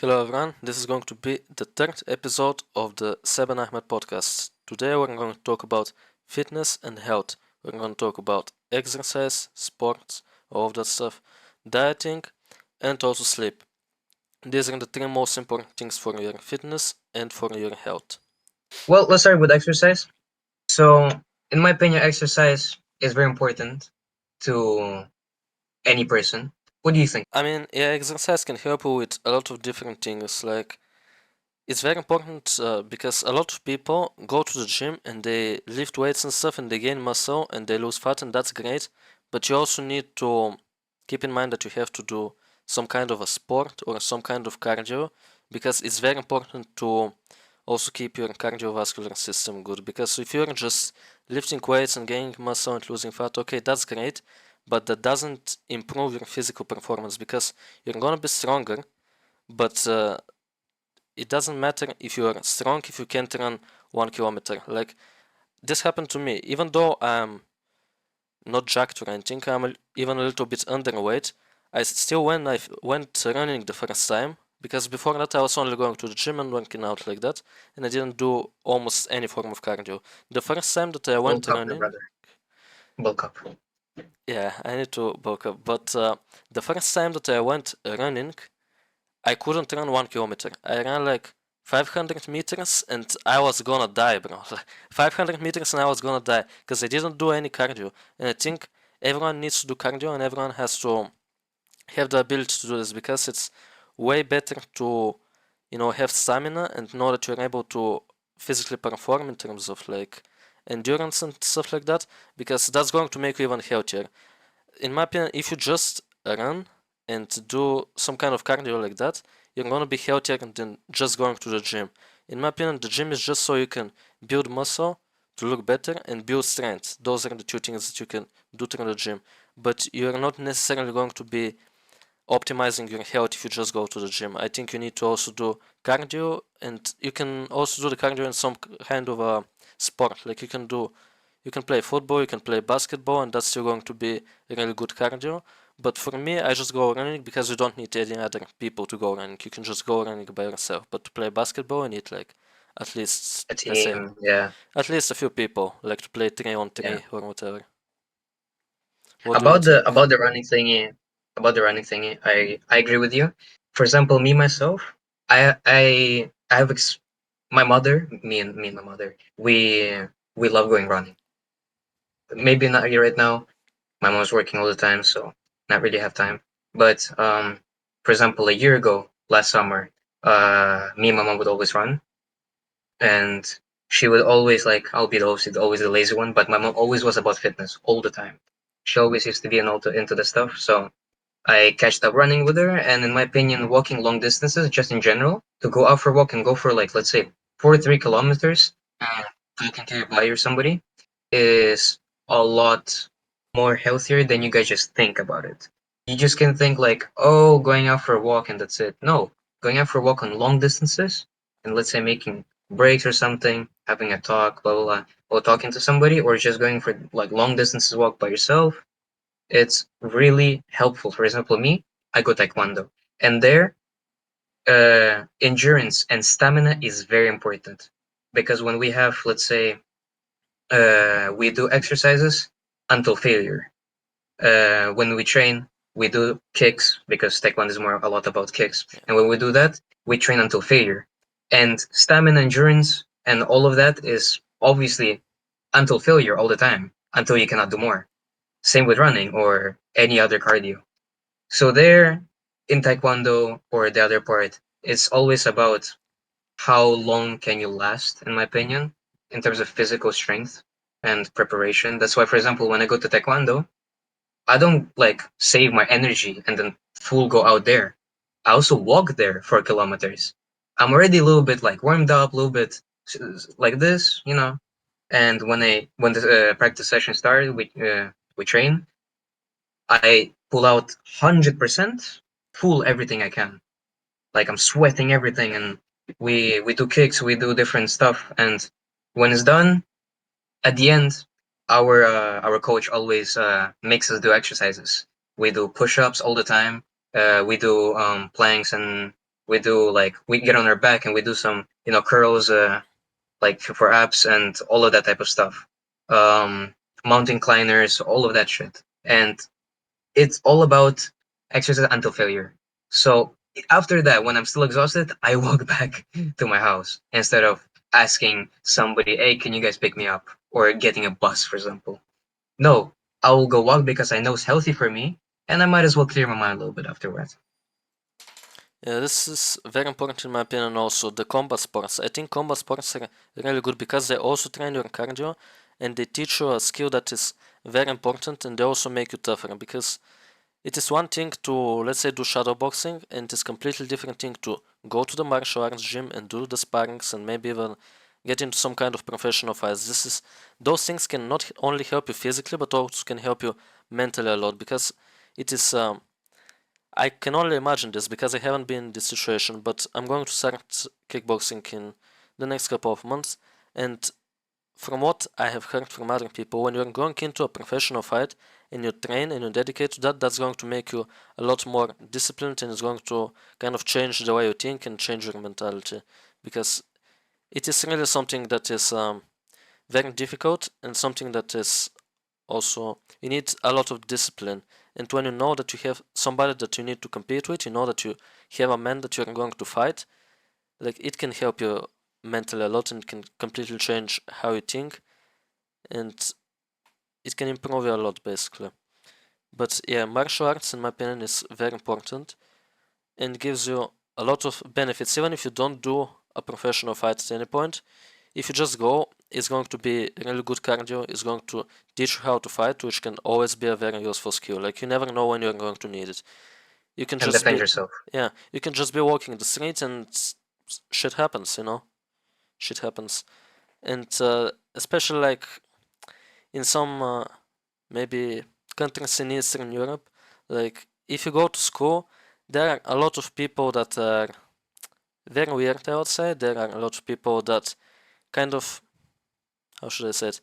Hello everyone, this is going to be the third episode of the Seven Ahmed podcast. Today we're going to talk about fitness and health. We're going to talk about exercise, sports, all of that stuff, dieting, and also sleep. These are the three most important things for your fitness and for your health. Well, let's start with exercise. So, in my opinion, exercise is very important to any person. What do you think? I mean, yeah, exercise can help you with a lot of different things. Like, it's very important because a lot of people go to the gym and they lift weights and stuff and they gain muscle and they lose fat, and that's great. But you also need to keep in mind that you have to do some kind of a sport or some kind of cardio, because it's very important to also keep your cardiovascular system good. Because if you're just lifting weights and gaining muscle and losing fat, okay, that's great, but that doesn't improve your physical performance because you're gonna be stronger, but it doesn't matter if you are strong if you can't run 1 kilometer. Like, this happened to me. Even though I'm not jacked or anything, I'm even a little bit underweight. I still, when I went running the first time, because before that I was only going to the gym and working out like that, and I didn't do almost any form of cardio. The first time that I went Bulk up, my running, brother. Bulk up. yeah, I need to bulk up. But the first time that I went running, I couldn't run 1 kilometer. I ran like 500 meters and I was gonna die, bro. Like 500 meters and I was gonna die because I didn't do any cardio. And I think everyone needs to do cardio and everyone has to have the ability to do this because it's way better to, have stamina and know that you're able to physically perform in terms of like endurance and stuff like that, because that's going to make you even healthier. In my opinion, if you just run and do some kind of cardio like that, you're gonna be healthier than just going to the gym. In my opinion, the gym is just so you can build muscle to look better and build strength. Those are the two things that you can do through the gym. But you're not necessarily going to be optimizing your health if you just go to the gym. I think you need to also do cardio, and you can also do the cardio in some kind of a sport. Like you can play football, you can play basketball, and that's still going to be really good cardio. But for me, I just go running because you don't need any other people to go running. You can just go running by yourself. But to play basketball, you need like at least, A let's say, team, yeah. at least a few people, like to play 3 on 3 Yeah. or whatever. What do you About the think? about the running thingy, I agree with you. For example, me myself, I have my mother, me and my mother, we love going running. Maybe not here right now. My mom's working all the time, so not really have time. But for example, a year ago, last summer, me and my mom would always run, and she would always like I'll be always the lazy one, but my mom always was about fitness all the time. She always used to be into the stuff, so I catched up running with her, and in my opinion, walking long distances, just in general, to go out for a walk and go for like let's say 4 3 kilometers, talking to your buddy or somebody, is a lot more healthier than you guys just think about it. You just can think like, oh, going out for a walk and that's it. No, going out for a walk on long distances and let's say making breaks or something, having a talk, blah blah blah, or talking to somebody, or just going for like long distances walk by yourself. It's really helpful. For example, me, I go taekwondo, and there, endurance and stamina is very important because when we have, let's say, we do exercises until failure. When we train, we do kicks because taekwondo is more a lot about kicks. Yeah. And when we do that, we train until failure. And stamina, endurance, and all of that is obviously until failure all the time, until you cannot do more. Same with running or any other cardio. So there, in taekwondo or the other part, it's always about how long can you last, in my opinion, in terms of physical strength and preparation. That's why, for example, when I go to taekwondo, I don't like save my energy and then full go out there. I also walk there for kilometers. I'm already a little bit like warmed up, a little bit like this, you know. And when the practice session started, we train. I pull out 100%, full everything I can. Like I'm sweating everything, and we do kicks, we do different stuff, and when it's done, at the end, our coach always makes us do exercises. We do push-ups all the time. We do planks and We do like we get on our back and we do some curls, like for abs and all of that type of stuff. Um, Mountain climbers, all of that shit, and it's all about exercise until failure. So after that, when I'm still exhausted, I walk back to my house instead of asking somebody, "Hey, can you guys pick me up?" or getting a bus, for example. No, I will go walk because I know it's healthy for me, and I might as well clear my mind a little bit afterwards. Yeah, this is very important in my opinion also, the combat sports. I think combat sports are really good because they also train your cardio and they teach you a skill that is very important and they also make you tougher because it is one thing to, let's say, do shadow boxing and it is completely different thing to go to the martial arts gym and do the sparrings and maybe even get into some kind of professional fights. Those things can not only help you physically but also can help you mentally a lot because it is I can only imagine this because I haven't been in this situation, but I'm going to start kickboxing in the next couple of months. And from what I have heard from other people, when you're going into a professional fight and you train and you dedicate to that, that's going to make you a lot more disciplined and it's going to kind of change the way you think and change your mentality. Because it is really something that is very difficult and something that is also you need a lot of discipline, and when you know that you have somebody that you need to compete with, you know that you have a man that you're going to fight, like it can help you mentally a lot and can completely change how you think, and it can improve you a lot basically. But yeah, martial arts in my opinion is very important and gives you a lot of benefits even if you don't do a professional fight at any point. If you just go, it's going to be really good cardio. It's going to teach you how to fight, which can always be a very useful skill. Like you never know when you're going to need it. You can And just defend be, yourself. yeah, you can just be walking the street and shit happens, shit happens. And especially like in some maybe countries in Eastern Europe, like if you go to school, there are a lot of people that are very weird, I would say. There are a lot of people that kind of, how should I say it?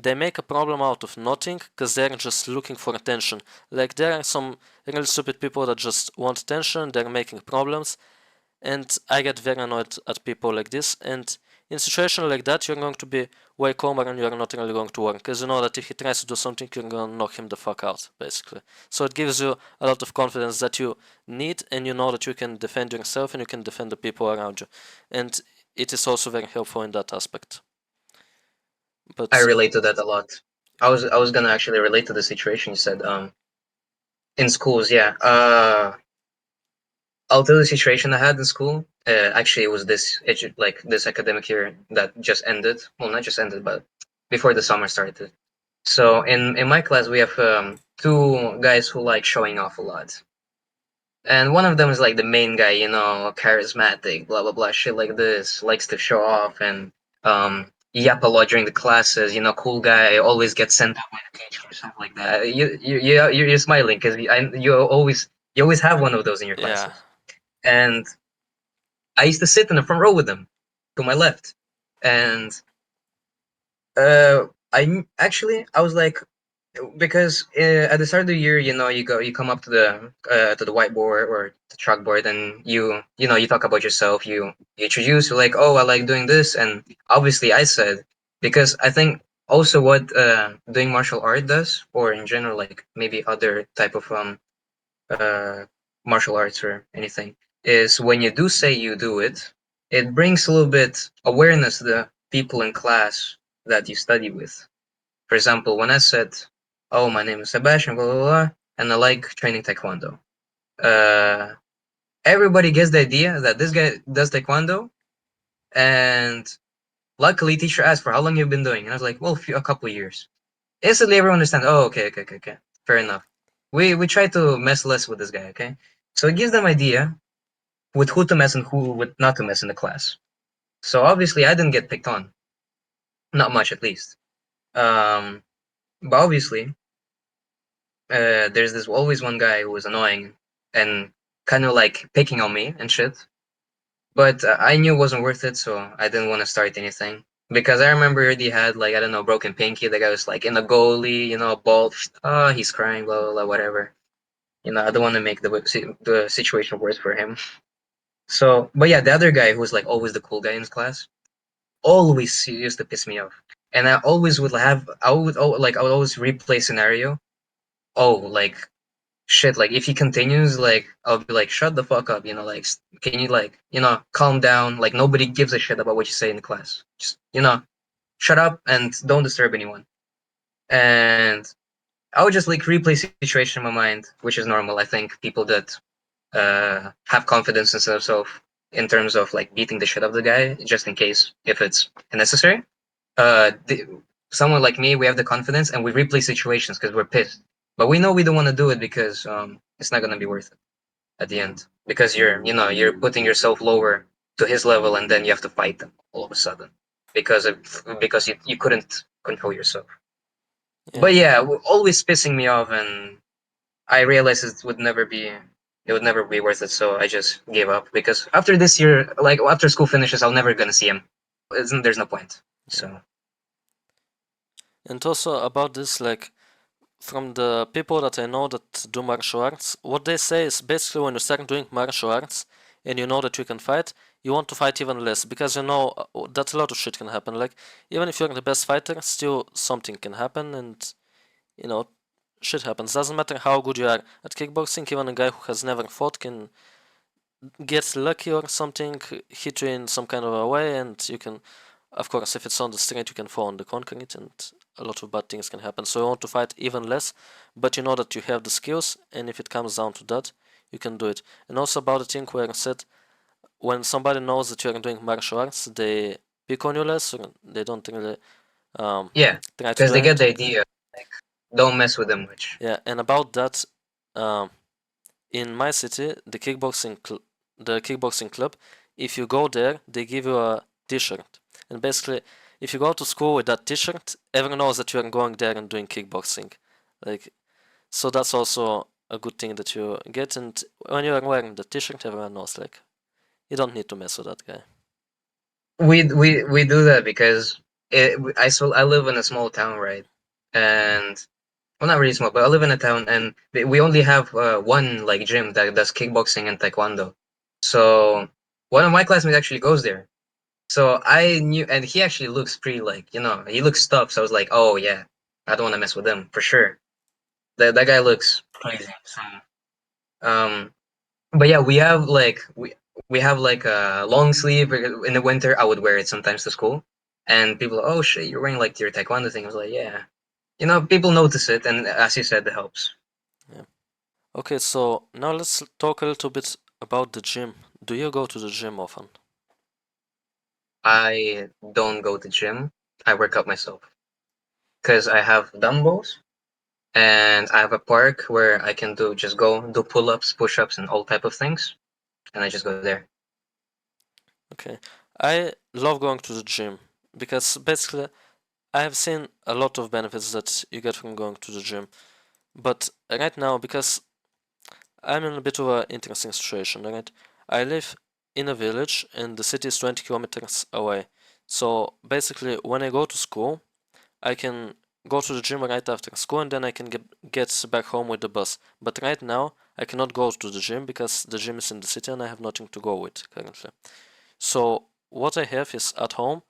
They make a problem out of nothing because they're just looking for attention. Like there are some really stupid people that just want attention, they're making problems, and I get very annoyed at people like this. And in a situation like that, you're going to be way calmer and you're not really going to work because you know that if he tries to do something, you're going to knock him the fuck out, basically. So it gives you a lot of confidence that you need, and you know that you can defend yourself and you can defend the people around you. And it is also very helpful in that aspect. I But relate to that a lot. I was gonna actually relate to the situation you said. In schools, yeah. I'll tell you the situation I had in school. Actually, it was like this academic year that just ended. Well, not just ended, but before the summer started. So in my class, we have two guys who like showing off a lot, and one of them is like the main guy, charismatic, blah blah blah, shit like this, likes to show off and yap a lot during the classes. Cool guy, always gets sent out by the teacher or something like that. You're smiling because you always have one of those in your yeah, classes. And I used to sit in the front row with them, to my left, and I was like, because at the start of the year, you come up to the whiteboard or the chalkboard, and you talk about yourself. You introduce, you're like, oh, I like doing this, and obviously I said, because I think also what doing martial art does, or in general, like maybe other type of uh martial arts or anything, is when you do say you do it, it brings a little bit awareness to the people in class that you study with. For example, when I said, "Oh, my name is Sebastian, blah blah blah, and I like training taekwondo," uh, everybody gets the idea that this guy does taekwondo, and luckily, teacher asked for how long you've been doing, and I was like, "Well, a couple of years." Instantly, everyone understands. Oh, okay, okay, okay, okay, fair enough. We try to mess less with this guy, okay? So it gives them idea with who to mess and who with not to mess in the class. So obviously, I didn't get picked on, not much at least. Um, but obviously, there's this always one guy who was annoying and kind of like picking on me and shit. But I knew it wasn't worth it, so I didn't want to start anything. Because I remember he already had, like, I don't know, broken pinky. The guy was like in the goalie, ball. Oh, he's crying, blah blah blah, whatever. I don't want to make the situation worse for him. So, but yeah, the other guy who was like always the cool guy in his class always used to piss me off, and I always would have I would always replay scenario. Oh, like shit, like if he continues, like I'll be like, shut the fuck up, like can you like calm down? Like nobody gives a shit about what you say in the class. Just shut up and don't disturb anyone. And I would just like replay situation in my mind, which is normal. I think people that have confidence in themselves in terms of like beating the shit out of the guy just in case if it's necessary. Uh, the, Someone like me, we have the confidence and we replay situations because we're pissed, but we know we don't want to do it because it's not gonna be worth it at the end because you're putting yourself lower to his level and then you have to fight them all of a sudden because you couldn't control yourself. Yeah. But yeah, always pissing me off, and I realized it would never be worth it. So I just gave up because after this year, like after school finishes, I'm never gonna see him. There's no point. Yeah. So And also about this, like from the people that I know that do martial arts, what they say is basically when you start doing martial arts and you know that you can fight, you want to fight even less because you know that a lot of shit can happen. Like even if you're the best fighter, still something can happen, and you know shit happens. Doesn't matter how good you are at kickboxing. Even a guy who has never fought can get lucky or something, hit you in some kind of a way, and you can, of course, if it's on the street, you can fall on the concrete, and a lot of bad things can happen. So you want to fight even less, but you know that you have the skills, and if it comes down to that, you can do it. And also about the thing where I said, when somebody knows that you are doing martial arts, they pick on you less, or they don't really um, yeah, try to because do they get the anything. idea. Like, don't mess with them much. Yeah, and about that, um, in my city, the kickboxing club, if you go there, they give you a T-shirt, and basically, if you go to school with that T-shirt, everyone knows that you are going there and doing kickboxing. Like, so that's also a good thing that you get, and when you are wearing the T-shirt, everyone knows. Like, you don't need to mess with that guy. We do that because I live in a small town, right? And well, not really small, but I live in a town, and we only have one like gym that does kickboxing and taekwondo. So one of my classmates actually goes there. So I knew, and he actually looks pretty like he looks tough. So I was like, oh yeah, I don't want to mess with him for sure. That guy looks crazy. So um, but yeah, we have like a long sleeve in the winter. I would wear it sometimes to school, and people, oh shit, you're wearing like your taekwondo thing. I was like, yeah, people notice it, and as you said, it helps. Yeah. Okay, so now let's talk a little bit about the gym. Do you go to the gym often? I don't go to gym. I work out myself because I have dumbbells and I have a park where I can just go do pull-ups, push-ups, and all type of things, and I just go there. Okay. I love going to the gym because basically I have seen a lot of benefits that you get from going to the gym. But right now, because I'm in a bit of an interesting situation, right? I live in a village and the city is 20 kilometers away. So basically, when I go to school, I can go to the gym right after school and then I can get back home with the bus. But right now, I cannot go to the gym because the gym is in the city and I have nothing to go with currently. So what I have is at home,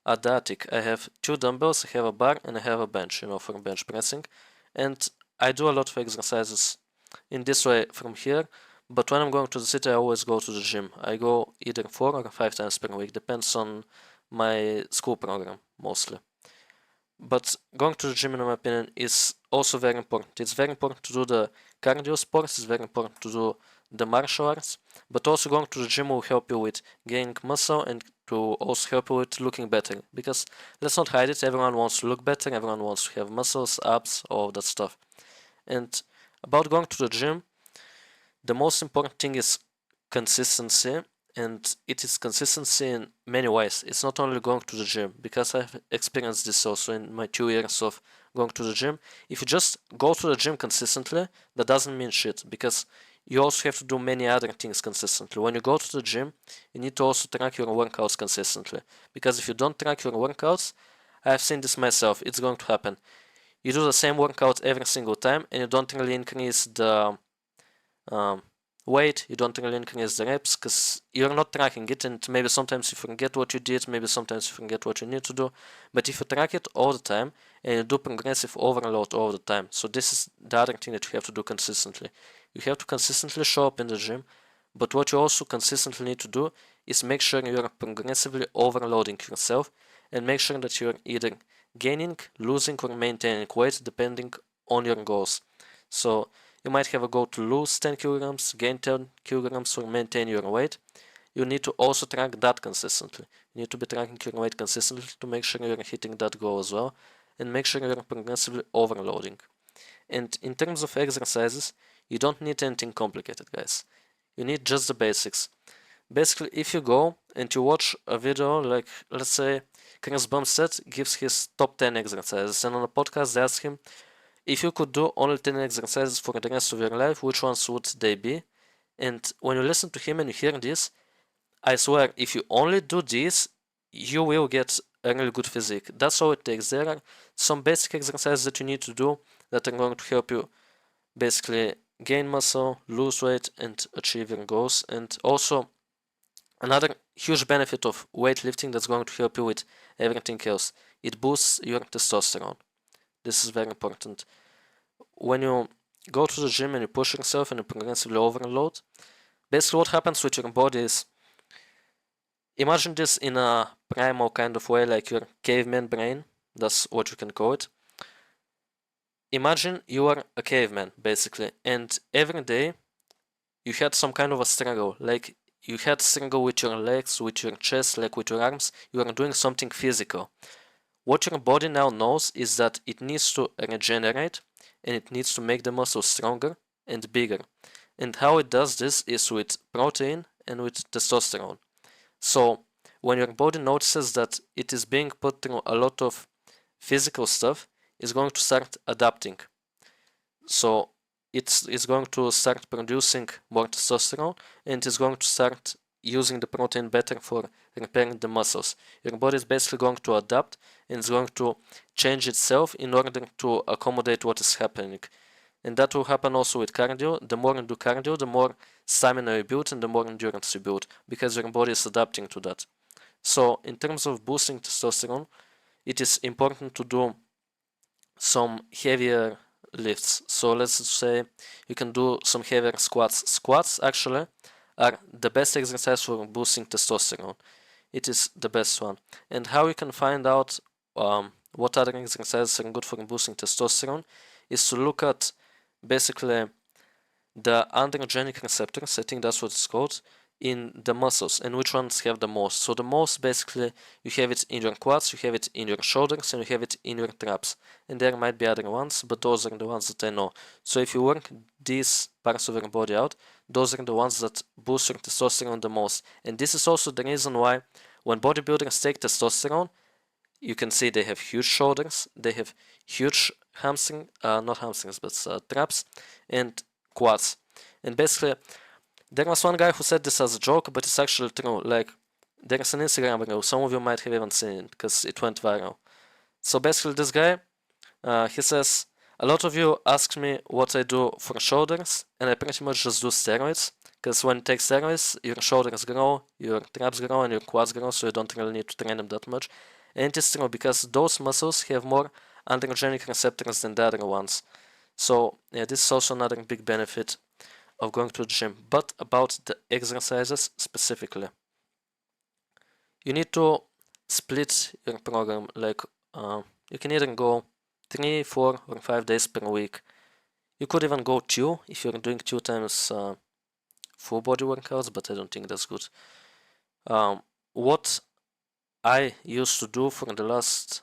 at the attic, I have two dumbbells, I have a bar, and I have a bench, for bench pressing. And I do a lot of exercises in this way from here. But when I'm going to the city, I always go to the gym. I go either 4 or 5 times per week, depends on my school program mostly. But going to the gym, in my opinion, is also very important. It's very important to do the cardio sports, it's very important to do the martial arts, but also going to the gym will help you with gaining muscle and to also help you with looking better. Because let's not hide it, everyone wants to look better, everyone wants to have muscles, abs, all that stuff. And about going to the gym, the most important thing is consistency, and it is consistency in many ways. It's not only going to the gym, because I've experienced this also in my 2 years of going to the gym. If you just go to the gym consistently, that doesn't mean shit, because you also have to do many other things consistently. When you go to the gym, you need to also track your workouts consistently, because if you don't track your workouts, I've seen this myself, it's going to happen. You do the same workout every single time, and you don't really increase the um, weight, you don't really increase the reps because you're not tracking it, and maybe sometimes you forget what you did, maybe sometimes you forget what you need to do. But if you track it all the time and you do progressive overload all the time, so this is the other thing that you have to do consistently. You have to consistently show up in the gym, but what you also consistently need to do is make sure you're progressively overloading yourself and make sure that you're either gaining, losing, or maintaining weight depending on your goals. So you might have a goal to lose 10 kilograms, gain 10 kilograms, or maintain your weight. You need to also track that consistently. You need to be tracking your weight consistently to make sure you're hitting that goal as well, and make sure you're progressively overloading. And in terms of exercises, you don't need anything complicated, guys. You need just the basics. Basically, if you go and you watch a video, like let's say Chris Bumstead gives his top 10 exercises, and on a podcast they ask him, if you could do only 10 exercises for the rest of your life, which ones would they be? And when you listen to him and you hear this, I swear, if you only do this, you will get a really good physique. That's all it takes. There are some basic exercises that you need to do that are going to help you basically gain muscle, lose weight, and achieve your goals. And also, another huge benefit of weightlifting that's going to help you with everything else, it boosts your testosterone. This is very important. When you go to the gym and you push yourself and you progressively overload, basically what happens with your body is, imagine this in a primal kind of way, like your caveman brain. That's what you can call it. Imagine you are a caveman, basically, and every day you had some kind of a struggle. Like you had struggle with your legs, with your chest, like with your arms. You are doing something physical. What your body now knows is that it needs to regenerate and it needs to make the muscle stronger and bigger. And how it does this is with protein and with testosterone. So when your body notices that it is being put through a lot of physical stuff, it's going to start adapting. So it's going to start producing more testosterone and it's going to start using the protein better for repairing the muscles. Your body is basically going to adapt and it's going to change itself in order to accommodate what is happening. And that will happen also with cardio. The more you do cardio, the more stamina you build and the more endurance you build because your body is adapting to that. So in terms of boosting testosterone, it is important to do some heavier lifts. So let's say you can do some heavier squats. Squats actually are the best exercise for boosting testosterone. It is the best one. And how you can find out what other exercises are good for boosting testosterone is to look at basically the androgenic receptors, I think that's what it's called, in the muscles and which ones have the most. So the most basically you have it in your quads, you have it in your shoulders, and you have it in your traps. And there might be other ones, but those are the ones that I know. So if you work these parts of your body out, those are the ones that boost your testosterone the most. And this is also the reason why when bodybuilders take testosterone, you can see they have huge shoulders, they have huge not hamstrings, but traps and quads. And basically, there was one guy who said this as a joke, but it's actually true. Like, there's an Instagram reel, some of you might have even seen it because it went viral. So basically, this guy, he says, a lot of you ask me what I do for shoulders, and I pretty much just do steroids. Because when you take steroids, your shoulders grow, your traps grow, and your quads grow, so you don't really need to train them that much. And it's true because those muscles have more androgenic receptors than the other ones. So yeah, this is also another big benefit of going to the gym. But about the exercises specifically, you need to split your program. Like you can either go 3, 4, or 5 days per week. You could even go 2 if you're doing 2 times full body workouts, but I don't think that's good. What I used to do for the last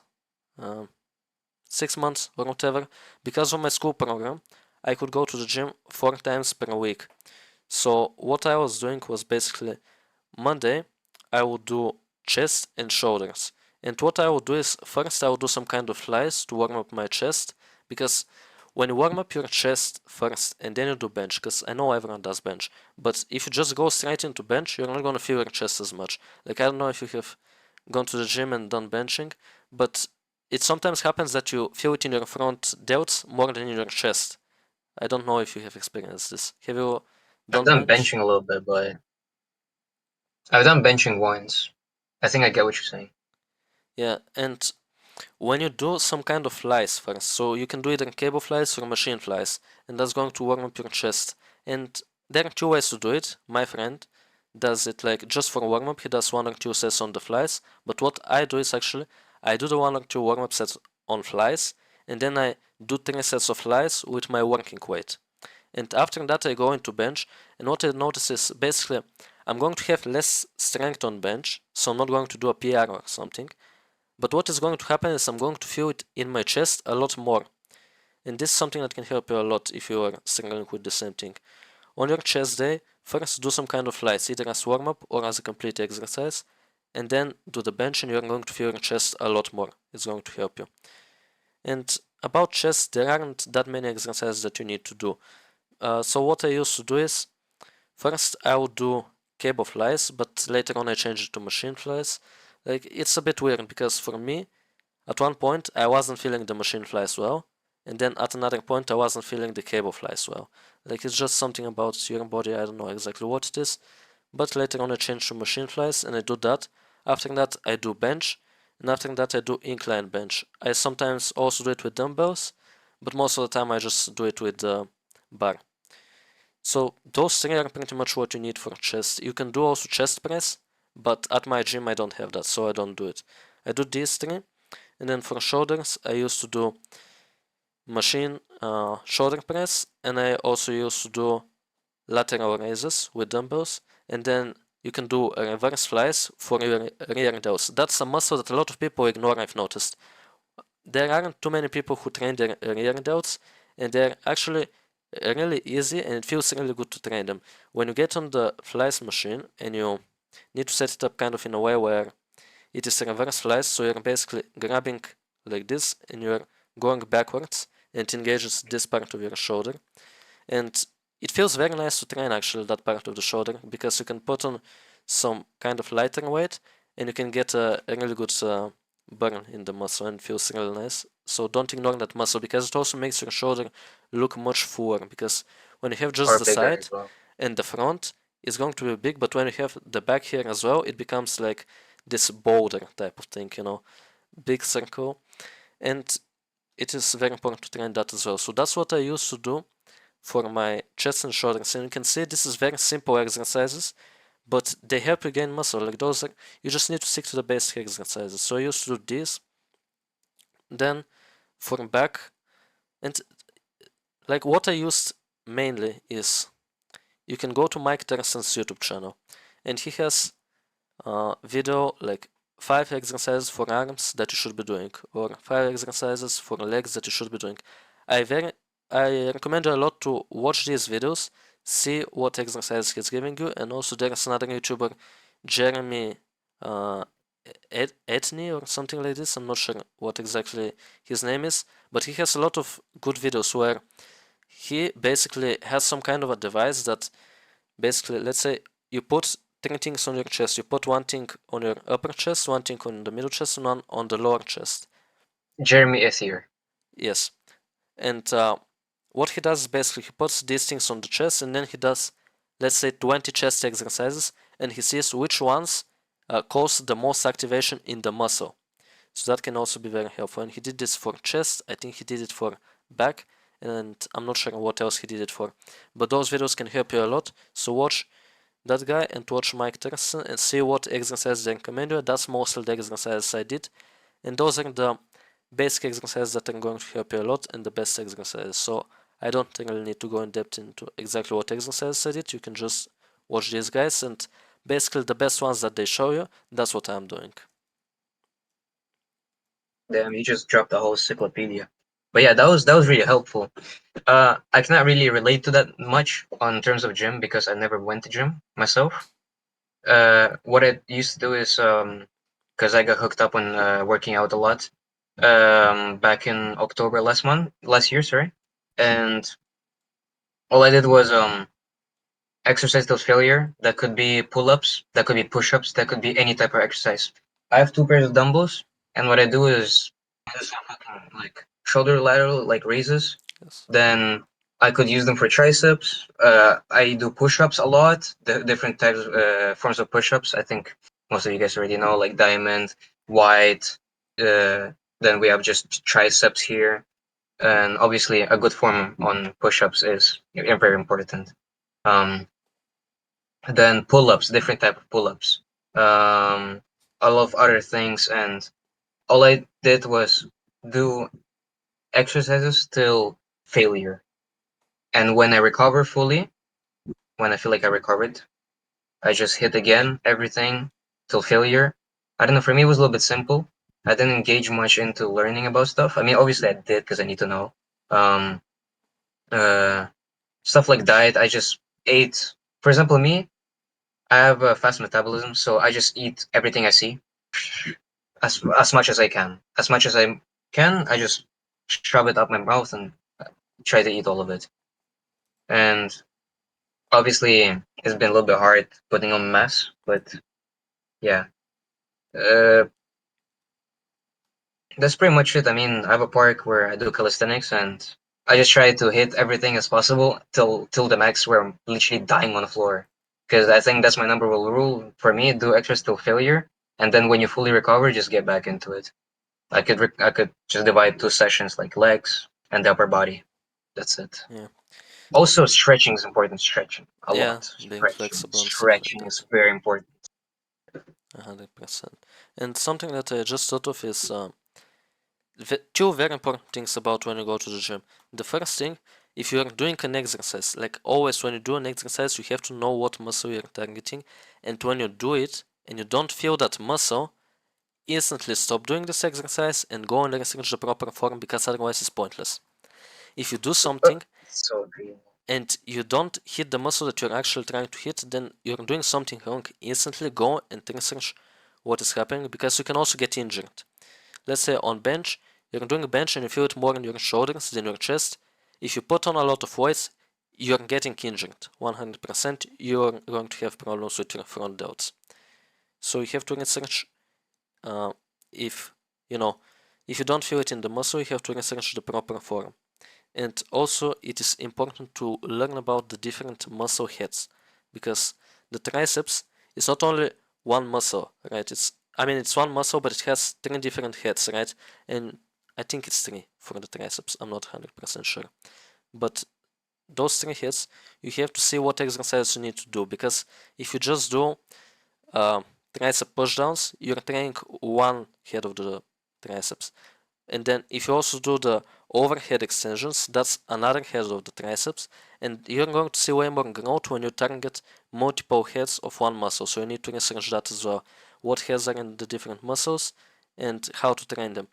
6 months or whatever, because of my school program, I could go to the gym 4 times per week. So what I was doing was basically Monday I would do chest and shoulders. And what I would do is first I would do some kind of flies to warm up my chest, because when you warm up your chest first and then you do bench, because I know everyone does bench, but if you just go straight into bench, you're not going to feel your chest as much. Like, I don't know if you have gone to the gym and done benching, but it sometimes happens that you feel it in your front delts more than in your chest. I don't know if you have experienced this. Have you I've Don't done bench. benching a little bit, but I've done benching once. I think I get what you're saying. Yeah, and when you do some kind of flies first, so you can do either cable flies or machine flies, and that's going to warm up your chest. And there are two ways to do it. My friend does it like just for warm up, he does one or two sets on the flies. But what I do is actually I do the one or two warm up sets on flies, and then I do 3 sets of flies with my working weight. And after that, I go into bench, and what I notice is basically I'm going to have less strength on bench, so I'm not going to do a PR or something. But what is going to happen is I'm going to feel it in my chest a lot more. And this is something that can help you a lot if you are struggling with the same thing. On your chest day, first do some kind of flights, either as warm up or as a complete exercise, and then do the bench, and you're going to feel your chest a lot more. It's going to help you. And about chest, there aren't that many exercises that you need to do. So what I used to do is first I would do cable flies, but later on I changed it to machine flies. Like it's a bit weird because for me, at one point I wasn't feeling the machine flies well, and then at another point I wasn't feeling the cable flies well. Like it's just something about your body, I don't know exactly what it is. But later on I changed to machine flies and I do that. After that I do bench, and after that I do incline bench. I sometimes also do it with dumbbells, but most of the time I just do it with the bar. So those three are pretty much what you need for chest. You can do also chest press, but at my gym I don't have that, so I don't do it. I do these three, and then for shoulders I used to do machine shoulder press, and I also used to do lateral raises with dumbbells, and then you can do reverse flies for your rear delts. That's a muscle that a lot of people ignore, I've noticed. There aren't too many people who train their rear delts, and they're actually really easy and it feels really good to train them. When you get on the flies machine and you need to set it up kind of in a way where it is reverse flies, so you're basically grabbing like this and you're going backwards and it engages this part of your shoulder. And it feels very nice to train actually that part of the shoulder because you can put on some kind of lighter weight and you can get a really good burn in the muscle and it feels really nice. So don't ignore that muscle because it also makes your shoulder look much fuller because when you have just Or the bigger side as well. and the front, it's going to be big, but when you have the back here as well, it becomes like this boulder type of thing, you know, big circle. And it is very important to train that as well. So that's what I used to do for my chest and shoulders. And you can see this is very simple exercises, but they help you gain muscle. Like those are, you just need to stick to the basic exercises. So I used to do this. Then for back, and like what I used mainly is you can go to Mike Terrason's YouTube channel, and he has video like 5 exercises for arms that you should be doing, or 5 exercises for legs that you should be doing. I very I recommend you a lot to watch these videos, see what exercise he's giving you, and also there's another YouTuber, Jeremy uh, Etney or something like this. I'm not sure what exactly his name is, but he has a lot of good videos where he basically has some kind of a device that basically, let's say you put 3 things on your chest. You put one thing on your upper chest, one thing on the middle chest, and one on the lower chest. Jeremy is here. Yes. And what he does is basically he puts these things on the chest and then he does, let's say, 20 chest exercises and he sees which ones cause the most activation in the muscle. So that can also be very helpful. And he did this for chest. I think he did it for back. And I'm not sure what else he did it for. But those videos can help you a lot. So watch that guy and watch Mike Tyson and see what exercises they recommend you. That's mostly the exercises I did. And those are the basic exercises that are going to help you a lot and the best exercises. So I don't really need to go in depth into exactly what exercises I did. You can just watch these guys and basically the best ones that they show you, that's what I'm doing. Damn, you just dropped the whole encyclopedia. But yeah, that was really helpful. I cannot really relate to that much on terms of gym because I never went to gym myself. What I used to do is because I got hooked up on working out a lot back in October last year, sorry, and all I did was exercise till failure. That could be pull-ups, that could be push-ups, that could be any type of exercise. I have 2 pairs of dumbbells, and what I do is I do some fucking like shoulder lateral like raises. Yes. Then I could use them for triceps. I do push-ups a lot, the different types, forms of push-ups. I think most of you guys already know, like diamond, white. Then we have just triceps here, and obviously a good form on push-ups is very important. Um, then pull-ups, different type of pull-ups. A lot of other things, and all I did was do exercises till failure. And when I recover fully, when I feel like I recovered, I just hit again everything till failure. I don't know, for me it was a little bit simple. I didn't engage much into learning about stuff. I mean, obviously I did because I need to know. Um, uh, Stuff like diet, I just ate. For example, me, I have a fast metabolism, so I just eat everything I see as much as I can. As much as I can, I just shove it up my mouth and try to eat all of it. And obviously, it's been a little bit hard putting on mass, but yeah. Uh, that's pretty much it. I mean, I have a park where I do calisthenics, and I just try to hit everything as possible till the max, where I'm literally dying on the floor. Because I think that's my number one rule for me: do extras till failure, and then when you fully recover, just get back into it. I could just divide 2 sessions, like legs and the upper body. That's it. Yeah. Also, stretching is important. Stretching a Yeah, lot. being Stretching. flexible and stuff like Stretching is that. very important. 100%. And something that I just thought of is two very important things about when you go to the gym. The first thing, if you are doing an exercise, like always when you do an exercise, you have to know what muscle you're targeting. And when you do it and you don't feel that muscle, instantly stop doing this exercise and go and research the proper form because otherwise it's pointless. If you do something So agree. and you don't hit the muscle that you're actually trying to hit, then you're doing something wrong. Instantly go and research what is happening because you can also get injured. Let's say on bench, you're doing a bench and you feel it more in your shoulders than your chest. If you put on a lot of weights, you're getting injured. 100%, you're going to have problems with your front delts. So you have to research uh, if you know if you don't feel it in the muscle, you have to research the proper form. And also, it is important to learn about the different muscle heads because the triceps is not only one muscle, right? It's one muscle, but it has three different heads, right? And I think it's three for the triceps. I'm not 100% sure. But those three heads, you have to see what exercise you need to do because if you just do uh, tricep pushdowns, you're training one head of the triceps. And then if you also do the overhead extensions, that's another head of the triceps. And you're going to see way more growth when you target multiple heads of one muscle. So you need to research that as well. What heads are in the different muscles and how to train them.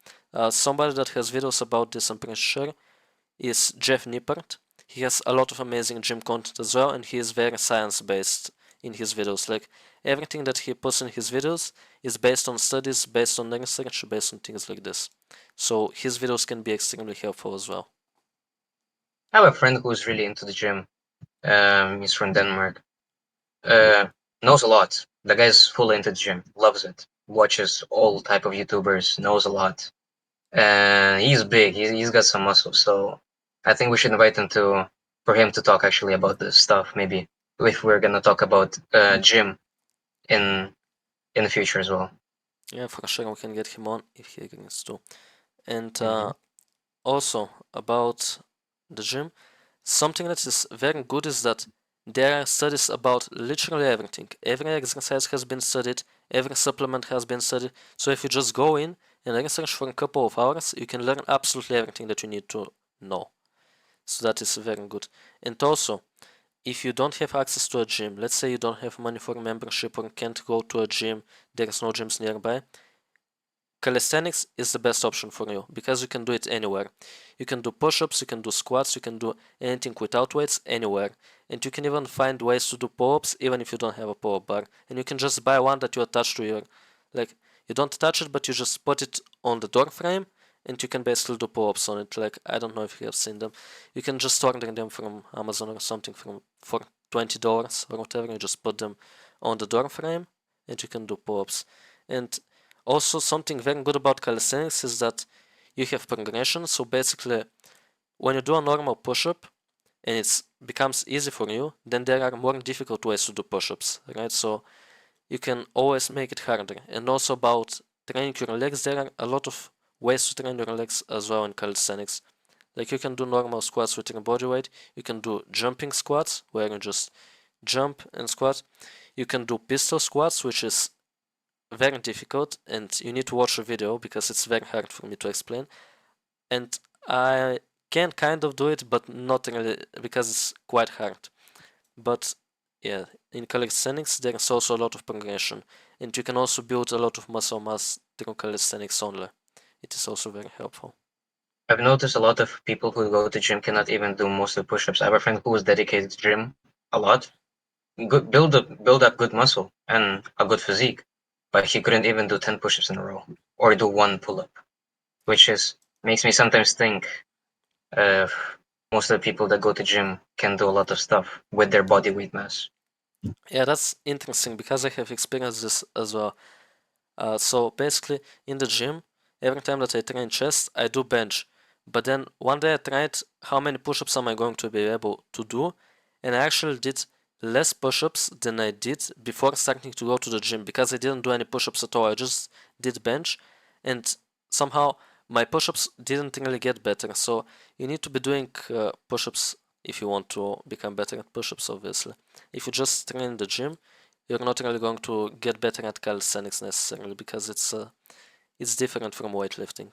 Somebody that has videos about this, I'm pretty sure, is Jeff Nippert. He has a lot of amazing gym content as well, and he is very science based in his videos. Like everything that he puts in his videos is based on studies, based on research, based on things like this. So his videos can be extremely helpful as well. I have a friend who's really into the gym. He's from Denmark. Uh, Knows a lot. The guy's fully into the gym. Loves it. Watches all type of YouTubers. Knows a lot. And he's big. He's got some muscle. So I think we should invite him to for him to talk actually about this stuff. Maybe if we're gonna talk about gym in in the future as well. Yeah, for sure we can get him on if he agrees to. And Hmm. also about the gym, something that is very good is that there are studies about literally everything. Every exercise has been studied, every supplement has been studied. So if you just go in and research for a couple of hours, you can learn absolutely everything that you need to know. So that is very good. And also, if you don't have access to a gym, let's say you don't have money for a membership or can't go to a gym, there is no gyms nearby, calisthenics is the best option for you because you can do it anywhere. You can do push-ups, you can do squats, you can do anything without weights anywhere. And you can even find ways to do pull-ups even if you don't have a pull-up bar. And you can just buy one that you attach to your, like, you don't touch it, but you just put it on the door frame and you can basically do pull-ups on it. Like, I don't know if you have seen them. You can just order them from Amazon or something for $20 or whatever. You just put them on the door frame and you can do pull-ups. And also, something very good about calisthenics is that you have progression. So basically, when you do a normal push-up, and it becomes easy for you, then there are more difficult ways to do push-ups, right? So you can always make it harder. And also about training your legs, there are a lot of ways to train your legs as well in calisthenics. Like you can do normal squats with your body weight. You can do jumping squats where you just jump and squat. You can do pistol squats, which is very difficult, and you need to watch a video because it's very hard for me to explain. And I can kind of do it, but not really because it's quite hard. But yeah, in calisthenics there's also a lot of progression, and you can also build a lot of muscle mass through calisthenics only. It is also very helpful. I've noticed a lot of people who go to gym cannot even do most of the push-ups. I have a friend who was dedicated to gym a lot, good build up good muscle and a good physique, but he couldn't even do 10 push-ups in a row or do one pull-up, which is makes me sometimes think uh, most of the people that go to gym can do a lot of stuff with their body weight mass. Yeah, that's interesting because I have experienced this as well. So basically, in the gym, every time that I train chest, I do bench. But then one day I tried how many push-ups am I going to be able to do, and I actually did less push-ups than I did before starting to go to the gym because I didn't do any push-ups at all. I just did bench, and somehow my push-ups didn't really get better. So you need to be doing push-ups if you want to become better at push-ups, obviously. If you just train in the gym, you're not really going to get better at calisthenics necessarily because it's different from weightlifting.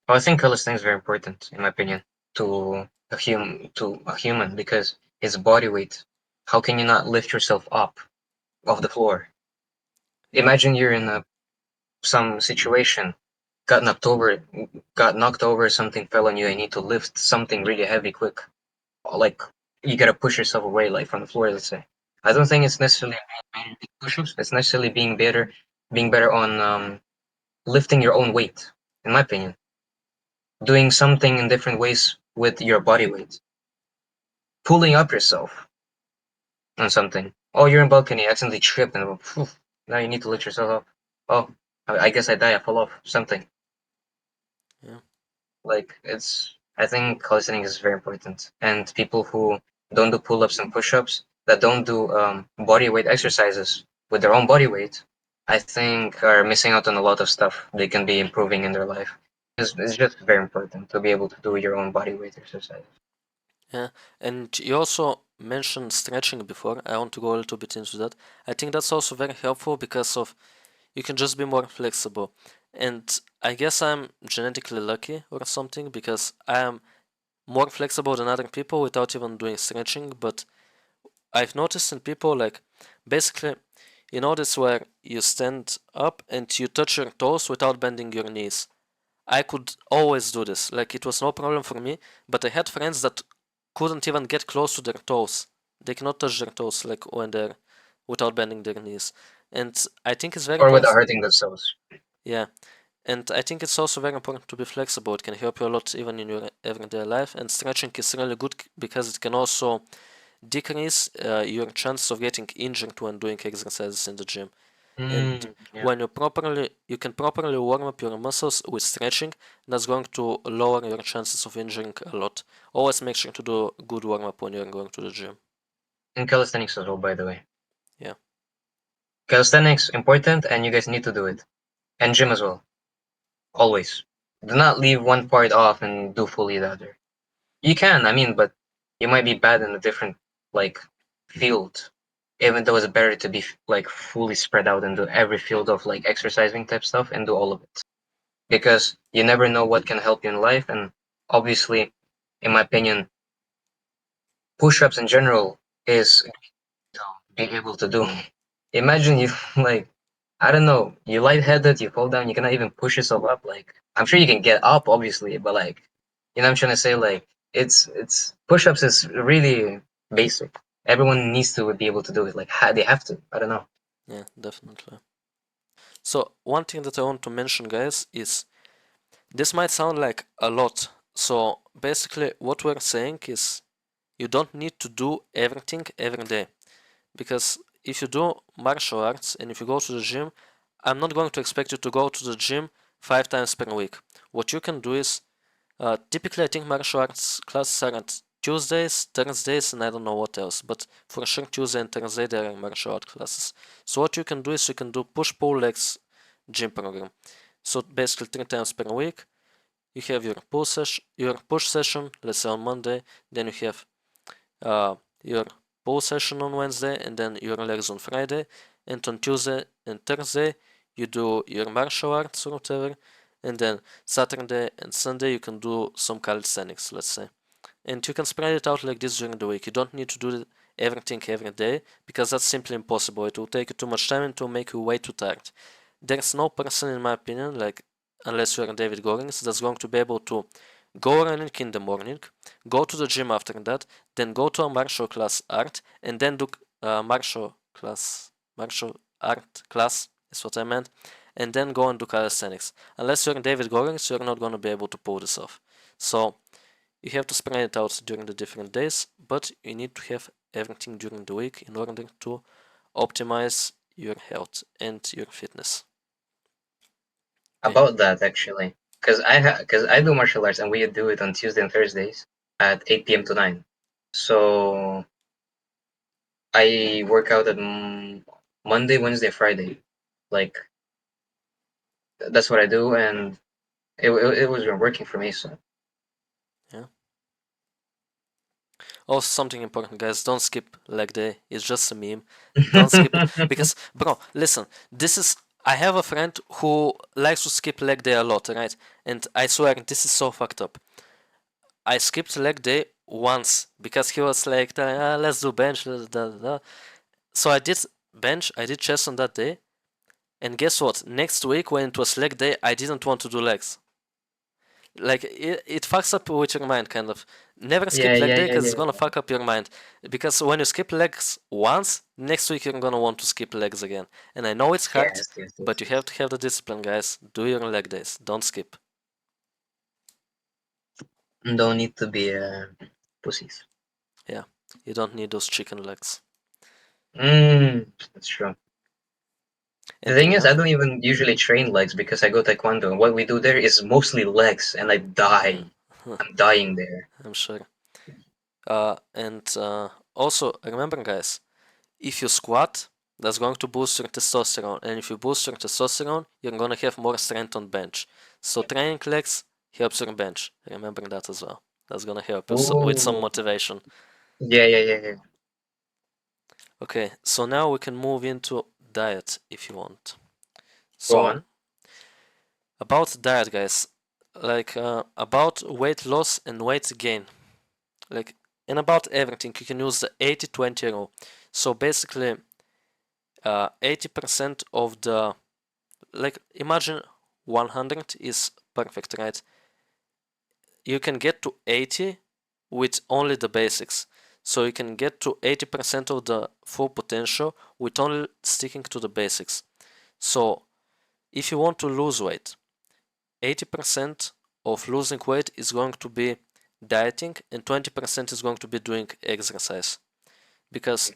Well, I think calisthenics is very important, in my opinion, to a human because his body weight. How can you not lift yourself up off the floor? Yeah, Imagine you're in some situation, got knocked over, something fell on you, and you need to lift something really heavy quick. Like you gotta push yourself away, like from the floor, let's say. I don't think it's necessarily being big push-ups. It's necessarily being better on lifting your own weight, in my opinion. Doing something in different ways with your body weight, pulling up yourself on something. Oh, you're in balcony, accidentally trip, and phew, now you need to lift yourself up. Oh, I guess I die. I fall off. Something yeah, like I think calisthenics is very important, and people who don't do pull-ups and push-ups, that don't do body weight exercises with their own body weight, I think are missing out on a lot of stuff they can be improving in their life. It's just very important to be able to do your own body weight exercise. yeah. And you also mentioned stretching before. I want to go a little bit into that. I think that's also very helpful because of you can just be more flexible. And I guess I'm genetically lucky or something because I am more flexible than other people without even doing stretching. But I've noticed in people like basically you know this where you stand up and you touch your toes without bending your knees. I could always do this. Like it was no problem for me, but I had friends that couldn't even get close to their toes. They cannot touch their toes like when they're without bending their knees. And I think it's very Or without important. hurting themselves. Yeah. And I think it's also very important to be flexible. It can help you a lot even in your everyday life. And stretching is really good because it can also decrease your chances of getting injured when doing exercises in the gym. And Yeah. when you can properly warm up your muscles with stretching, that's going to lower your chances of injuring a lot. Always make sure to do good warm up when you're going to the gym. And calisthenics as well, by the way. Yeah, Calisthenics important, and you guys need to do it. And gym as well. Always. Do not leave one part off and do fully the other. You can, I mean, but you might be bad in a different like field. Even though it's better to be like fully spread out and do every field of like exercising type stuff and do all of it. Because you never know what can help you in life, and obviously, in my opinion, push-ups in general is to be able to do. Imagine you like I don't know, you lightheaded, you fall down, you cannot even push yourself up. Like I'm sure you can get up, obviously, but like you know, what I'm trying to say like it's push-ups is really basic. Everyone needs to be able to do it. Like they have to. I don't know. yeah, definitely. So one thing that I want to mention, guys, is this might sound like a lot. So basically, what we're saying is you don't need to do everything every day. Because if you do martial arts and if you go to the gym, I'm not going to expect you to go to the gym 5 times per week. What you can do is typically I think martial arts classes are at Tuesdays, Thursdays, and I don't know what else, but for sure Tuesday and Thursday there are martial art classes. So what you can do is you can do push-pull legs gym program. So basically 3 times per week, you have your push session, let's say on Monday, then you have your pull session on Wednesday, and then your legs on Friday, and on Tuesday and Thursday you do your martial arts or whatever, and then Saturday and Sunday you can do some calisthenics, let's say. And you can spread it out like this during the week. You don't need to do everything every day because that's simply impossible. It will take you too much time and it will make you way too tired. There's no person, in my opinion, like unless you're David Goggins, that's going to be able to go running in the morning, go to the gym after that, then go to a martial art, and then do martial art class is what I meant, and then go and do calisthenics. Unless you're David Goggins, you're not going to be able to pull this off. So you have to spread it out during the different days, but you need to have everything during the week in order to optimize your health and your fitness. About that actually, because I do martial arts and we do it on Tuesday and Thursdays at 8 p.m. to 9. So I work out at Monday, Wednesday, Friday. Like that's what I do, and it was working for me. So Yeah. Also, something important, guys, don't skip leg day. It's just a meme. Don't skip it. Because, bro, listen, this is. I have a friend who likes to skip leg day a lot, right? And I swear, this is so fucked up. I skipped leg day once because he was like, let's do bench. So I did bench, I did chest on that day. And guess what? Next week, when it was leg day, I didn't want to do legs. Like it fucks up with your mind, kind of. Never yeah, skip leg yeah, day yeah, because it's yeah. gonna fuck up your mind. Because when you skip legs once, next week you're gonna want to skip legs again. And I know it's hard, Yes, yes, but yes, you yes. have to have the discipline, guys. Do your leg days. Don't skip. Don't need to be pussies. Yeah, you don't need those chicken legs. That's true. The And thing is, I remember, don't even usually train legs because I go taekwondo, and what we do there is mostly legs, and I yeah, die. I'm dying there. I'm sure. And also remember, guys, if you squat, that's going to boost your testosterone, and if you boost your testosterone, you're gonna have more strength on bench. So training legs helps your bench. Remember that as well. That's gonna help you with some Oh, motivation. yeah, yeah, yeah, yeah. Okay, so now we can move into diet if you want. Go So on. about diet, guys, like about weight loss and weight gain, like and about everything, you can use the 80-20 rule. So basically, 80% of the, like imagine 100 is perfect, right? You can get to 80 with only the basics. So you can get to 80% of the full potential with only sticking to the basics. So if you want to lose weight, 80% of losing weight is going to be dieting and 20% is going to be doing exercise. Because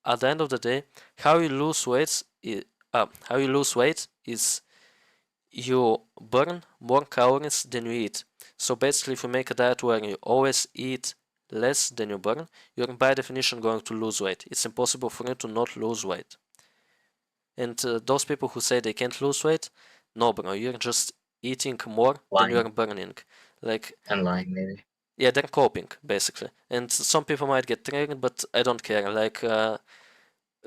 at the end of the day, how you lose weight is you burn more calories than you eat. So basically, if you make a diet where you always eat less than you burn, you're by definition going to lose weight. It's impossible for you to not lose weight. And those people who say they can't lose weight, no, bro, you're just eating more than Lying you're burning. Like, and lying, maybe. yeah, they're coping basically. And some people might get triggered, but I don't care. Like,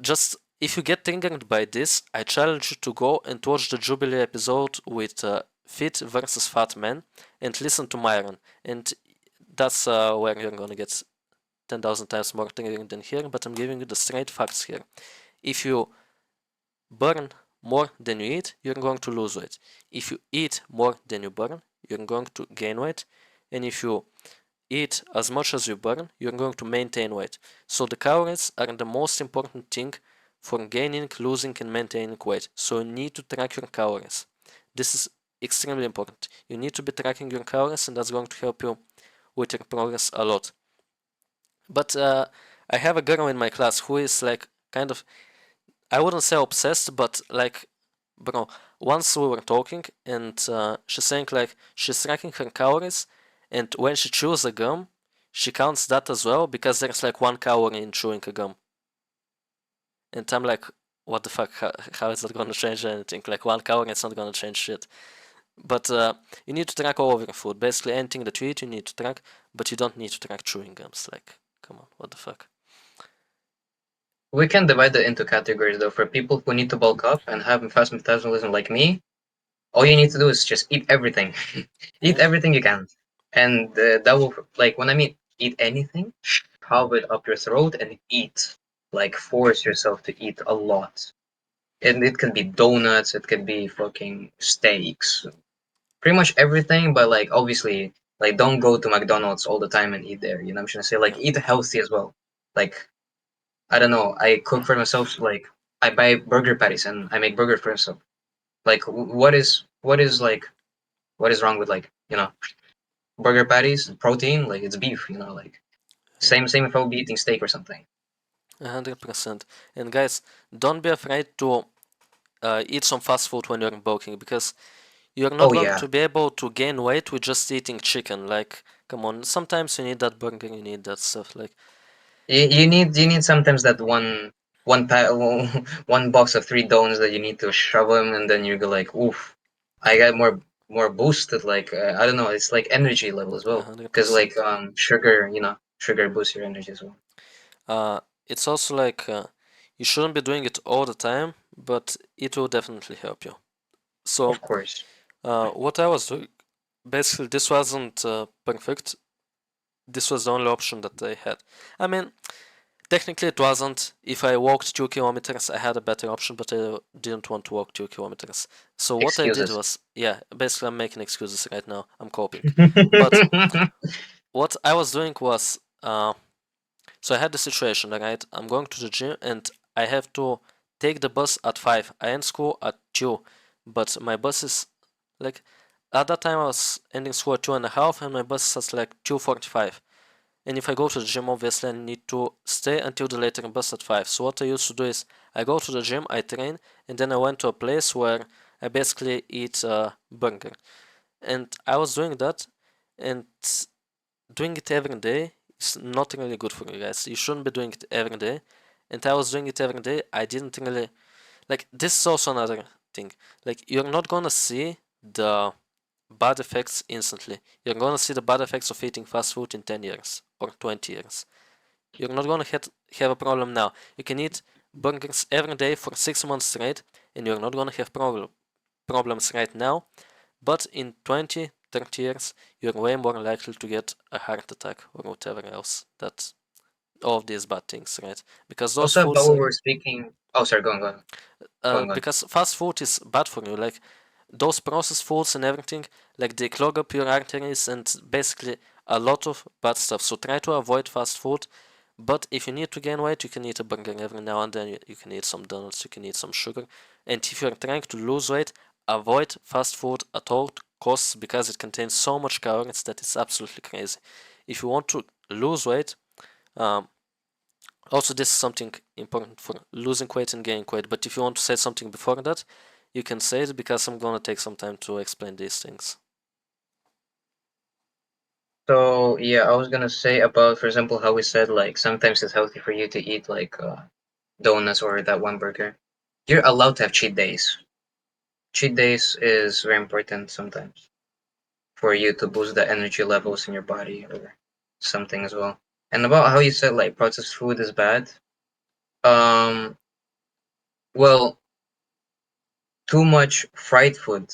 just if you get triggered by this, I challenge you to go and watch the Jubilee episode with Fit versus Fat Man and listen to Myron. And that's where you're gonna get 10,000 times more triggered than here, but I'm giving you the straight facts here. If you burn more than you eat, you're going to lose weight. If you eat more than you burn, you're going to gain weight. And if you eat as much as you burn, you're going to maintain weight. So the calories are the most important thing for gaining, losing, and maintaining weight. So you need to track your calories. This is extremely important. You need to be tracking your calories, and that's going to help you with your progress a lot. But I have a girl in my class who is like kind of, I wouldn't say obsessed, but like, bro, once we were talking and she's saying like she's tracking her calories, and when she chews a gum, she counts that as well because there's like 1 calorie in chewing a gum. And I'm like, what the fuck? How is that gonna change anything? Like 1 calorie, it's not gonna change shit. But you need to track all of your food. Basically, anything that you eat, you need to track, but you don't need to track chewing gums. Like, come on, what the fuck? We can divide it into categories though. For people who need to bulk up and have fast metabolism like me, all you need to do is just eat everything. Eat Yeah, everything you can, and that will, like, when I mean eat anything, shove it up your throat and eat. Like, force yourself to eat a lot. And it can be donuts, it could be fucking steaks, pretty much everything. But like, obviously, like, don't go to McDonald's all the time and eat there. You know what I'm trying to say? Like, yeah. eat healthy as well. Like, I don't know. I cook for myself. Like, I buy burger patties and I make burger for myself. Like, what is wrong with, like, burger patties, protein? Like, it's beef. Like, Yeah, same if I would be eating steak or something. 100%. And guys, don't be afraid to eat some fast food when you're bulking because you're not Oh going yeah, to be able to gain weight with just eating chicken. Like, come on, sometimes you need that burger, you need that stuff. Like, you need sometimes that one pa- one box of 3 donuts that you need to shove them, and then you go like, oof, I got more boosted. Like, I don't know, it's like energy level as well, because like 100%. sugar boosts your energy as well. It's also like you shouldn't be doing it all the time, but it will definitely help you. So, Of course. what I was doing, basically, this wasn't perfect. This was the only option that I had. I mean, technically, it wasn't. If I walked 2 kilometers, I had a better option, but I didn't want to walk 2 kilometers. So, what I did Excuses. was, yeah, basically, I'm making excuses right now. I'm coping. But what I was doing was, so I had the situation, right? I'm going to the gym and I have to take the bus at 5. I end school at 2, but my bus is like at that time I was ending school at 2:30 and my bus is at like 2:45. And if I go to the gym, obviously I need to stay until the later bus at 5. So what I used to do is I go to the gym, I train, and then I went to a place where I basically eat a burger. And I was doing that, and doing it every day is not really good for you guys. You shouldn't be doing it every day. And I was doing it every day. I didn't really like this is also another thing. Like you're not gonna see the bad effects instantly. You're gonna see the bad effects of eating fast food in 10 years or 20 years. You're not gonna have a problem now. You can eat burgers every day for 6 months straight, and you're not gonna have problems right now. But in 20, 30 years, you're way more likely to get a heart attack or whatever else. That all of these bad things, right? Because those Also, about foods what are, we're speaking. Oh, sorry, go on, go on. because fast food is bad for you. Like those processed foods and everything, like they clog up your arteries and basically a lot of bad stuff. So try to avoid fast food. But if you need to gain weight, you can eat a burger every now and then. You can eat some donuts, you can eat some sugar. And if you're trying to lose weight, avoid fast food at all costs because it contains so much calories that it's absolutely crazy. If you want to lose weight, um, also this is something important for losing weight and gaining weight. But if you want to say something before that, you can say it because I'm gonna take some time to explain these things. So yeah, I was gonna say about, for example, how we said like sometimes it's healthy for you to eat like donuts or that one burger. You're allowed to have cheat days. Cheat days is very important sometimes for you to boost the energy levels in your body or something as well. And about how you said like processed food is bad. Um, well, too much fried food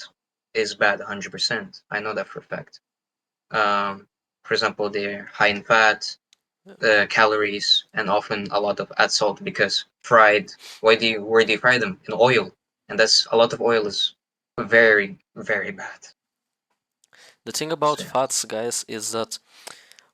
is bad 100%. I know that for a fact. Um, for example, they're high in fat, calories, and often a lot of add salt because fried. Where do you fry them? In oil, and that's a lot of oil is very very bad. The thing about So yeah. fats, guys, is that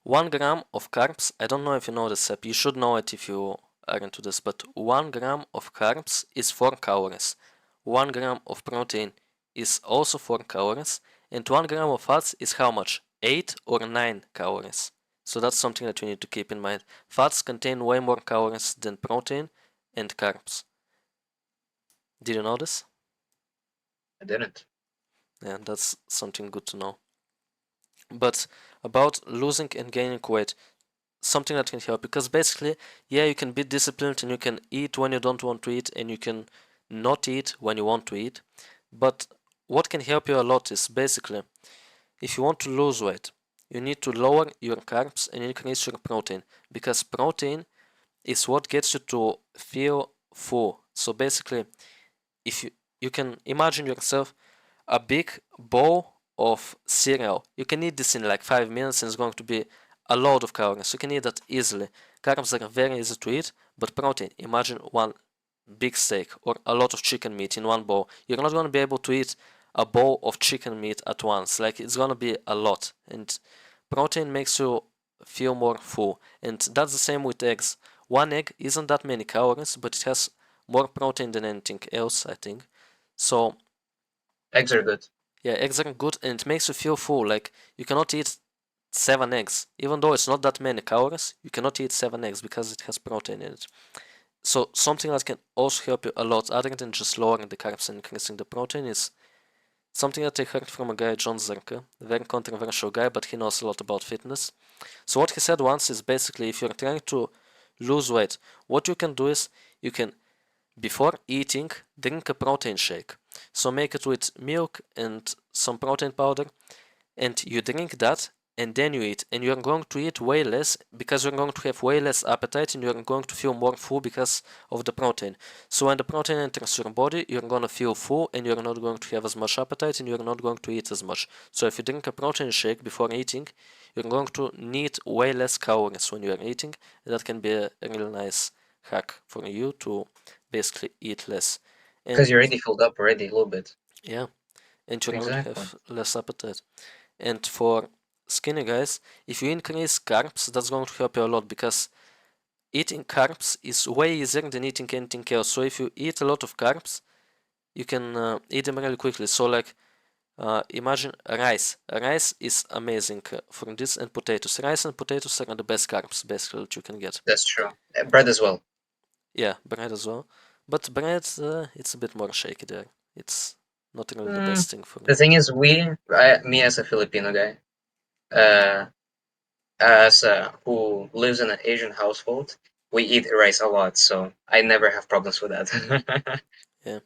1 gram of carbs, I don't know if you know this app, you should know it if you are into this, but 1 gram of carbs is 4 calories. 1 gram of protein is also 4 calories, and 1 gram of fats is how much? 8 or 9 calories. So that's something that you need to keep in mind. Fats contain way more calories than protein and carbs. Did you know this? I didn't. Yeah, that's something good to know. But about losing and gaining weight, something that can help, because basically, yeah, you can be disciplined and you can eat when you don't want to eat and you can not eat when you want to eat. But what can help you a lot is basically, if you want to lose weight, you need to lower your carbs and increase your protein, because protein is what gets you to feel full. So basically, if you can imagine yourself a big bowl of cereal. You can eat this in like 5 minutes and it's going to be a load of calories. You can eat that easily. Carbs are very easy to eat, but protein, imagine one big steak or a lot of chicken meat in one bowl. You're not going to be able to eat a bowl of chicken meat at once. Like, it's going to be a lot. And protein makes you feel more full. And that's the same with eggs. One egg isn't that many calories, but it has more protein than anything else, I think. So Eggs are good. yeah, eggs are good and it makes you feel full. Like, you cannot eat 7 eggs, even though it's not that many calories. You cannot eat 7 eggs because it has protein in it. So something that can also help you a lot, other than just lowering the carbs and increasing the protein, is something that I heard from a guy, John Zerke, a very controversial guy, but he knows a lot about fitness. So what he said once is basically, if you're trying to lose weight, what you can do is you can, before eating, drink a protein shake. So make it with milk and some protein powder, and you drink that, and then you eat, and you're going to eat way less because you're going to have way less appetite and you're going to feel more full because of the protein. So when the protein enters your body, you're going to feel full and you're not going to have as much appetite and you're not going to eat as much. So if you drink a protein shake before eating, you're going to need way less calories when you're eating, and that can be a really nice hack for you to basically eat less. Because And you're already filled up already a little bit. yeah, and you're going to Exactly. have less appetite. And for skinny guys, if you increase carbs, that's going to help you a lot, because eating carbs is way easier than eating anything else. So if you eat a lot of carbs, you can eat them really quickly. So like, imagine rice. Rice is amazing for this, and potatoes. Rice and potatoes are the best carbs basically that you can get. That's true. Bread as well. Yeah, bread as well. But bread, it's a bit more shaky there. It's not really the Mm, best thing for the you. thing is, me as a Filipino guy, uh, as who lives in an Asian household, we eat rice a lot, so I never have problems with that. Yeah.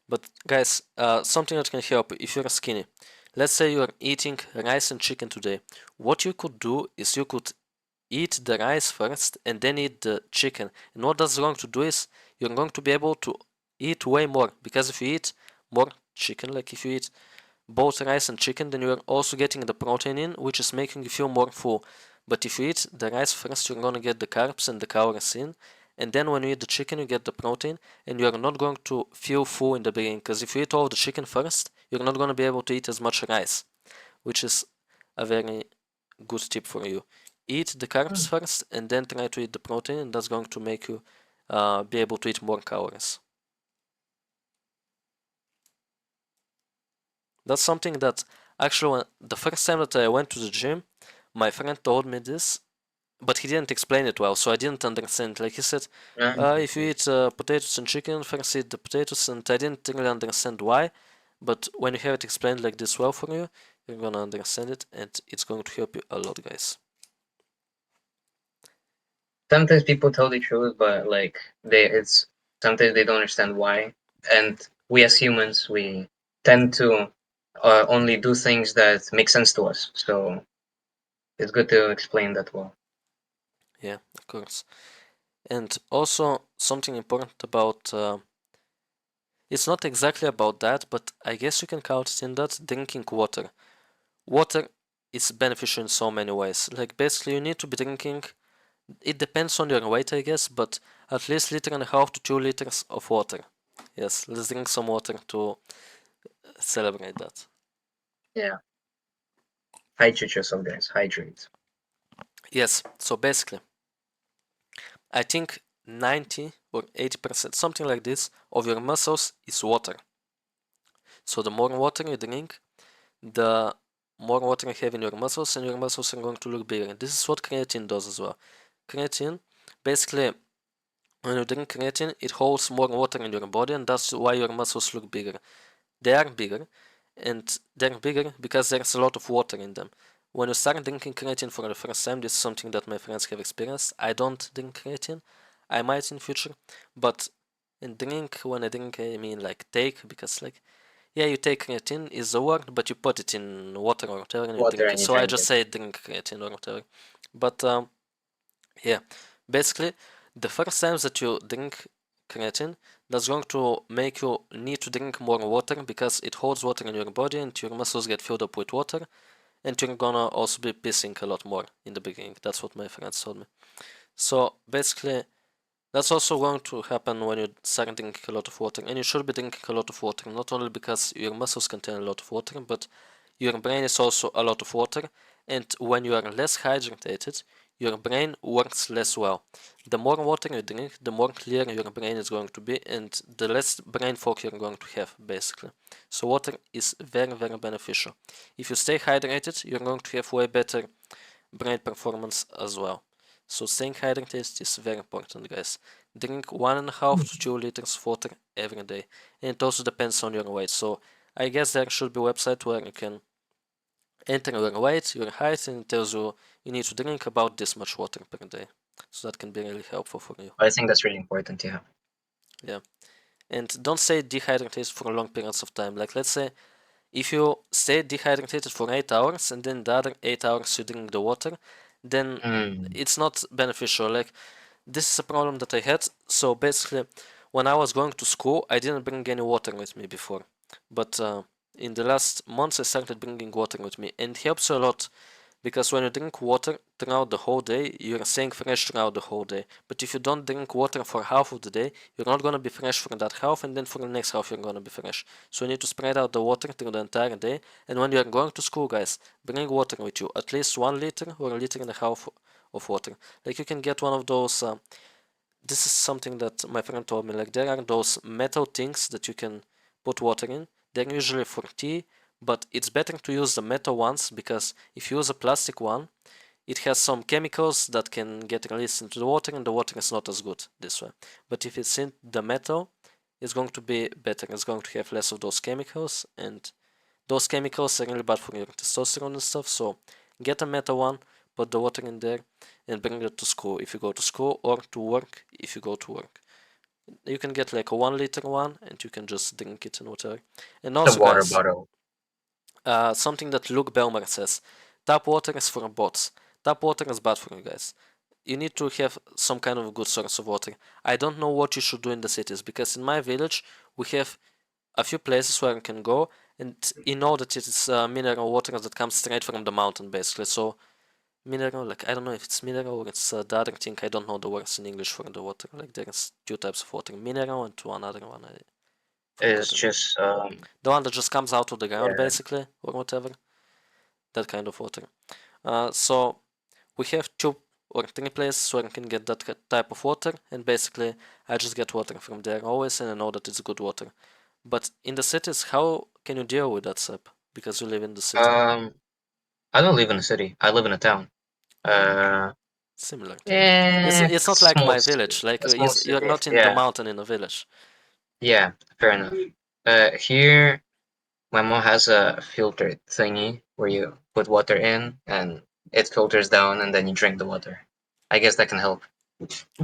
But guys, something that can help if you're skinny. Let's say you're eating rice and chicken today. What you could do is you could eat the rice first and then eat the chicken. And what that's going to do is you're going to be able to eat way more, because if you eat more chicken, like if you eat both rice and chicken, then you're also getting the protein in, which is making you feel more full. But if you eat the rice first, you're gonna get the carbs and the calories in, and then when you eat the chicken, you get the protein, and you're not going to feel full in the beginning, because if you eat all the chicken first, you're not gonna be able to eat as much rice, which is a very good tip for you. Eat the carbs first, and then try to eat the protein, and that's going to make you be able to eat more calories. That's something that actually, the first time that I went to the gym, my friend told me this, but he didn't explain it well, so I didn't understand. Like he said, if you eat potatoes and chicken, first eat the potatoes, and I didn't really understand why. But when you have it explained like this well for you, you're gonna understand it, and it's going to help you a lot, guys. Sometimes people tell the truth, but like it's sometimes they don't understand why. And we as humans, we tend to only do things that make sense to us. So it's good to explain that well. Yeah, of course. And also something important about it's not exactly about that, but I guess you can count it in that, drinking water. Water is beneficial in so many ways. Like basically you need to be drinking, it depends on your weight I guess, but at least liter and a half to 2 liters of water. Yes, let's drink some water to celebrate that. Yeah. Hydrate yourself, guys. Hydrate. Yes, so basically I think 90 or 80%, something like this, of your muscles is water. So the more water you drink, the more water you have in your muscles, and your muscles are going to look bigger. This is what creatine does as well. Creatine, basically, when you drink creatine, it holds more water in your body, and that's why your muscles look bigger. They are bigger, and they're bigger because there's a lot of water in them. when you start drinking creatine for the first time, this is something that my friends have experienced. I don't drink creatine. I might in future, but in drink, when I drink, I mean like take, because like, yeah, you take creatine is the word, but you put it in water or whatever and you Water drink it. and you So I drink just it. say drink creatine or whatever. But yeah, basically, the first times that you drink creatine, that's going to make you need to drink more water because it holds water in your body and your muscles get filled up with water, and you're gonna also be pissing a lot more in the beginning. That's what my friends told me. So basically, that's also going to happen when you start drinking a lot of water, and you should be drinking a lot of water, not only because your muscles contain a lot of water, but your brain is also a lot of water, and when you are less hydrated, your brain works less well. The more water you drink, the more clear your brain is going to be, and the less brain fog you're going to have, basically. So water is very, very beneficial. If you stay hydrated, you're going to have way better brain performance as well. So staying hydrated is very important, guys. Drink 1.5 to 2 liters of water every day, and it also depends on your weight. So I guess there should be a website where you can enter your weight, your height, and it tells you you need to drink about this much water per day. So that can be really helpful for you. I think that's really important. Yeah. Yeah, and don't stay dehydrated for long periods of time. Like let's say if you stay dehydrated for 8 hours and then the other 8 hours you drink the water, then Mm. it's not beneficial. Like this is a problem that I had. So basically, when I was going to school, I didn't bring any water with me before. But in the last months, I started bringing water with me, and it helps a lot because when you drink water throughout the whole day, you're staying fresh throughout the whole day. But if you don't drink water for half of the day, you're not gonna be fresh for that half, and then for the next half, you're gonna be fresh. So you need to spread out the water through the entire day. And when you're going to school, guys, bring water with you, at least 1 liter or a liter and a half of water. Like you can get one of those. This is something that my friend told me. Like there are those metal things that you can put water in. They're usually for tea, but it's better to use the metal ones because if you use a plastic one, it has some chemicals that can get released into the water, and the water is not as good this way. But if it's in the metal, it's going to be better. It's going to have less of those chemicals, and those chemicals are really bad for your testosterone and stuff. So get a metal one, put the water in there, and bring it to school if you go to school, or to work if you go to work. You can get like a 1 liter one, and you can just drink it and whatever. And The also, water guys, bottle. something that Luke Belmer says: tap water is for bots. Tap water is bad for you guys. You need to have some kind of good source of water. I don't know what you should do in the cities because in my village we have a few places where you can go, and you know that it is mineral water that comes straight from the mountain, basically. So mineral, like I don't know if it's mineral or it's the other thing. I don't know the words in English for the water. Like there's two types of water: mineral and one other one. I forgot Is the name. just The one that just comes out of the ground, yeah. basically, or whatever. That kind of water. So we have 2 or 3 places where I can get that type of water, and basically I just get water from there always, and I know that it's good water. But in the cities, how can you deal with that, Sep? Because you live in the city. Um, I don't live in a city. I live in a town. Oh, Uh, similar to me. It's not like Small my city. village. Like A small you're city. not in the Yeah, mountain in a village. yeah. Fair enough. Here my mom has a filtered thingy where you put water in and it filters down and then you drink the water. I guess that can help.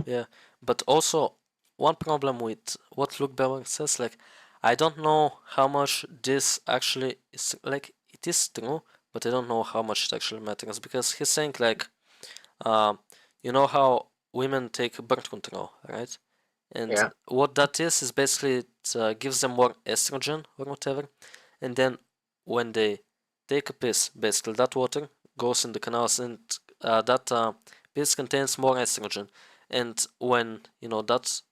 Yeah, but also one problem with what Luke Bauer says, like I don't know how much this actually is. Like it is true, but I don't know how much it actually matters because he's saying like, uh, you know how women take birth control, right? And Yeah. what that is basically it gives them more estrogen or whatever, and then when they take a piss, basically that water goes in the canals, and that piss contains more estrogen, and when you know that's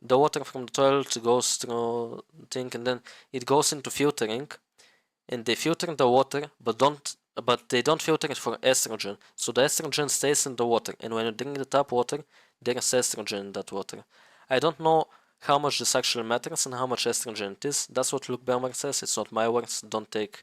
the water from the toilet goes through thing, and then it goes into filtering, and they filter the water, but they don't filter it for estrogen. So the estrogen stays in the water, and when you drink the tap water, there is estrogen in that water. I don't know how much this actually matters and how much estrogen it is. That's what Luke Belmar says. It's not my words. Don't take,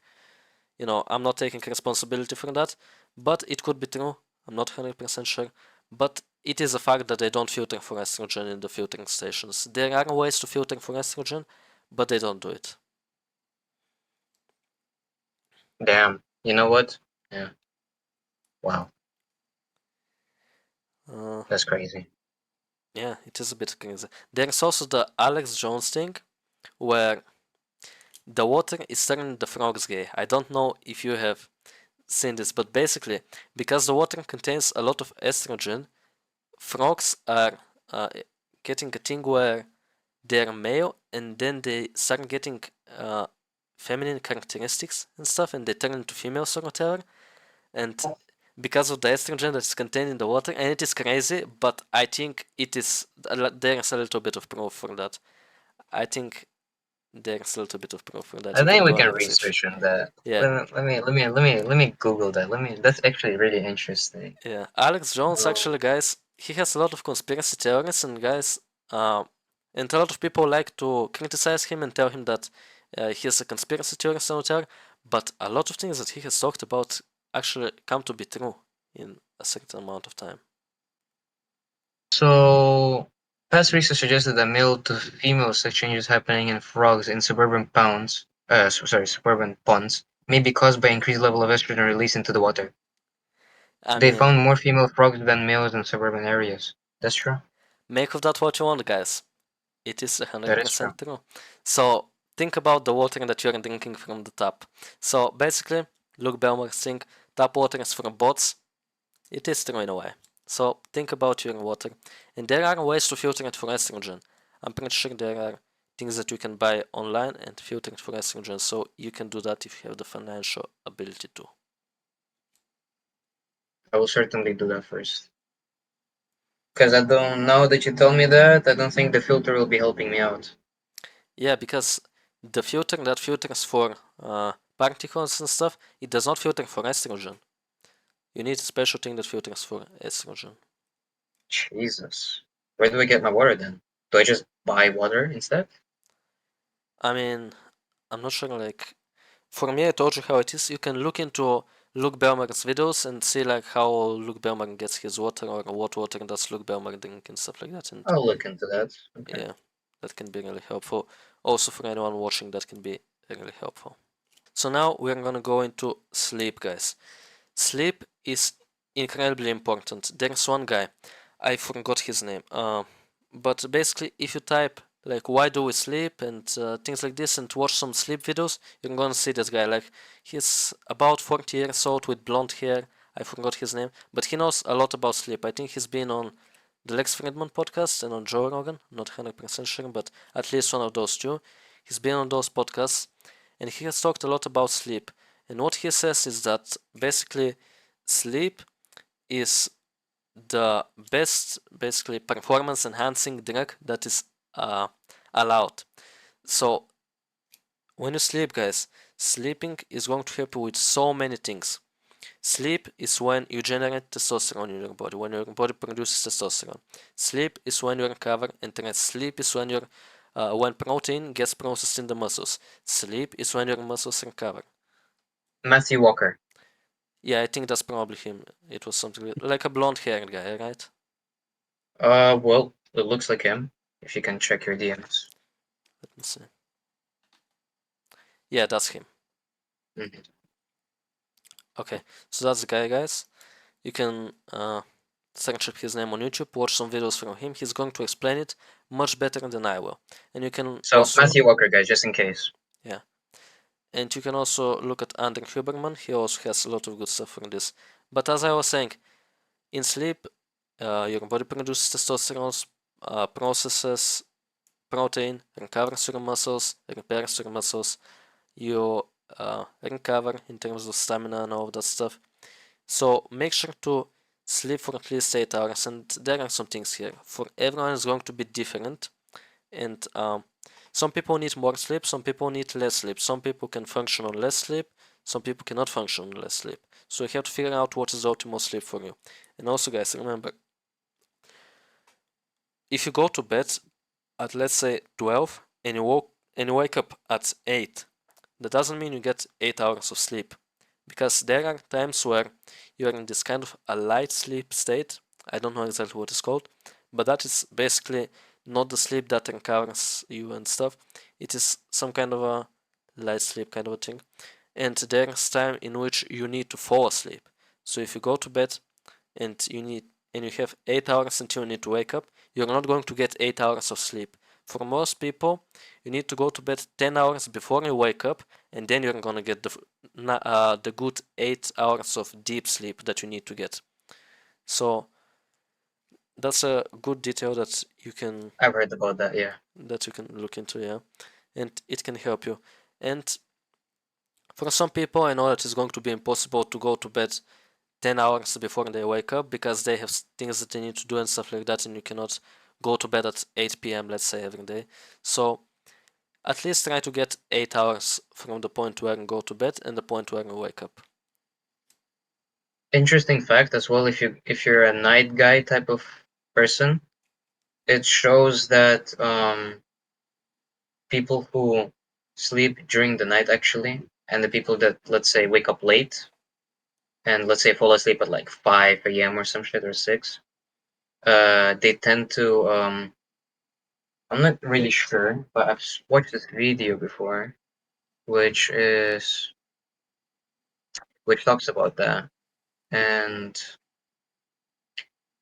I'm not taking responsibility for that. But it could be true. I'm not 100% sure. But it is a fact that they don't filter for estrogen in the filtering stations. There are ways to filter for estrogen, but they don't do it. Damn. You know what? Yeah. Wow, Uh, that's crazy. yeah, it is a bit crazy. There's also the Alex Jones thing, where the water is turning the frogs gay. I don't know if you have seen this, but basically, because the water contains a lot of estrogen, frogs are uh, getting a thing where they're male and then they start getting uh, feminine characteristics and stuff, and they turn into females or whatever. And because of the estrogen that is contained in the water, and it is crazy, but I think it is there's a little bit of proof for that. I think there's a little bit of proof for that. I You can think we go and can research. research on that. Yeah, Let me Google that. Let me. That's actually really interesting. yeah. Alex Jones, Oh. actually, guys, he has a lot of conspiracy theories, and guys, um, and a lot of people like to criticize him and tell him that he's a conspiracy theorist and whatever. But a lot of things that he has talked about actually come to be true in a certain amount of time. So, past research suggested that male to female sex changes happening in frogs in suburban ponds, suburban ponds, may be caused by increased level of estrogen released into the water. I They mean, found more female frogs than males in suburban areas. That's true. make of that what you want, guys. It is That is true. 100% true. So think about the water that you're drinking from the tap. So basically, Luke Belmer's thing, tap water is for bots. It is true in a way. So think about your water. And there are ways to filter it for estrogen. I'm pretty sure there are things that you can buy online and filter it for estrogen. So you can do that if you have the financial ability to. I will certainly do that first. Because I don't know that you told me that. I don't think the filter will be helping me out. Yeah, because the filter that filters for particles and stuff, it does not filter for estrogen. You need a special thing that filters for estrogen. Jesus. Where do I get my water then? Do I just buy water instead? I mean, I'm not sure, like, for me, I told you how it is. You can look into Luke Belmer's videos and see, like, how Luke Belmer gets his water or what water does Luke Belmer drink and stuff like that. And I'll look into that. Okay. yeah, that can be really helpful. Also, for anyone watching, that can be really helpful. So now we're gonna go into sleep, guys. Sleep is incredibly important. There's one guy, I forgot his name. But basically, if you type like "why do we sleep" and things like this, and watch some sleep videos, you're gonna see this guy. Like he's about 40 years old with blonde hair. I forgot his name, but he knows a lot about sleep. I think he's been on the Lex Friedman podcast and on Joe Rogan. Not 100% sure, but at least one of those two. He's been on those podcasts, and he has talked a lot about sleep. And what he says is that basically sleep is the best, basically, performance enhancing drug that is uh, allowed. So when you sleep, guys, sleeping is going to help you with so many things. Sleep is when you generate testosterone in your body, when your body produces testosterone. Sleep is when you recover and rest. Sleep is when protein gets processed in the muscles. Sleep is when your muscles recover. Matthew Walker. Yeah, I think that's probably him. It was something like a blonde haired guy, right? Well, it looks like him. If you can check your DMs. Let me see. Yeah, that's him. Mhm. Okay, so that's the guy, guys. You can search up his name on YouTube, watch some videos from him. He's going to explain it much better than I will. And you can So also, Matthew Walker, guys, just in case. yeah, and you can also look at Andrew Huberman. He also has a lot of good stuff from this. But as I was saying, in sleep, your body produces testosterone, processes protein, recovers your muscles, repairs your muscles, you recover in terms of stamina and all of that stuff. So make sure to sleep for at least 8 hours. And there are some things here. For everyone, it's going to be different. And some people need more sleep, some people need less sleep. Some people can function on less sleep, some people cannot function on less sleep. So you have to figure out what is the optimal sleep for you. And also, guys, remember, if you go to bed at let's say 12 and you wake up at 8, that doesn't mean you get 8 hours of sleep, because there are times where you're in this kind of a light sleep state. I don't know exactly what it's called, but that is basically not the sleep that recovers you and stuff. It is some kind of a light sleep kind of a thing. And there's time in which you need to fall asleep. So if you go to bed and you have 8 hours until you need to wake up, you're not going to get 8 hours of sleep. For most people, you need to go to bed 10 hours before you wake up, and then you're gonna get the good 8 hours of deep sleep that you need to get. So that's a good detail that I've heard about that. Yeah. you can look into, yeah, and it can help you. And for some people, I know that it's going to be impossible to go to bed 10 hours before they wake up because they have things that they need to do and stuff like that, and you cannot go to bed at 8 p.m., let's say, every day. So at least try to get 8 hours from the point where you go to bed and the point where you wake up. Interesting fact as well. If you're a night guy type of person, it shows that people who sleep during the night actually, and the people that, let's say, wake up late and let's say fall asleep at like 5 a.m. or some shit, or 6, they tend to I'm not really sure, but I've watched this video before, which is which talks about that. And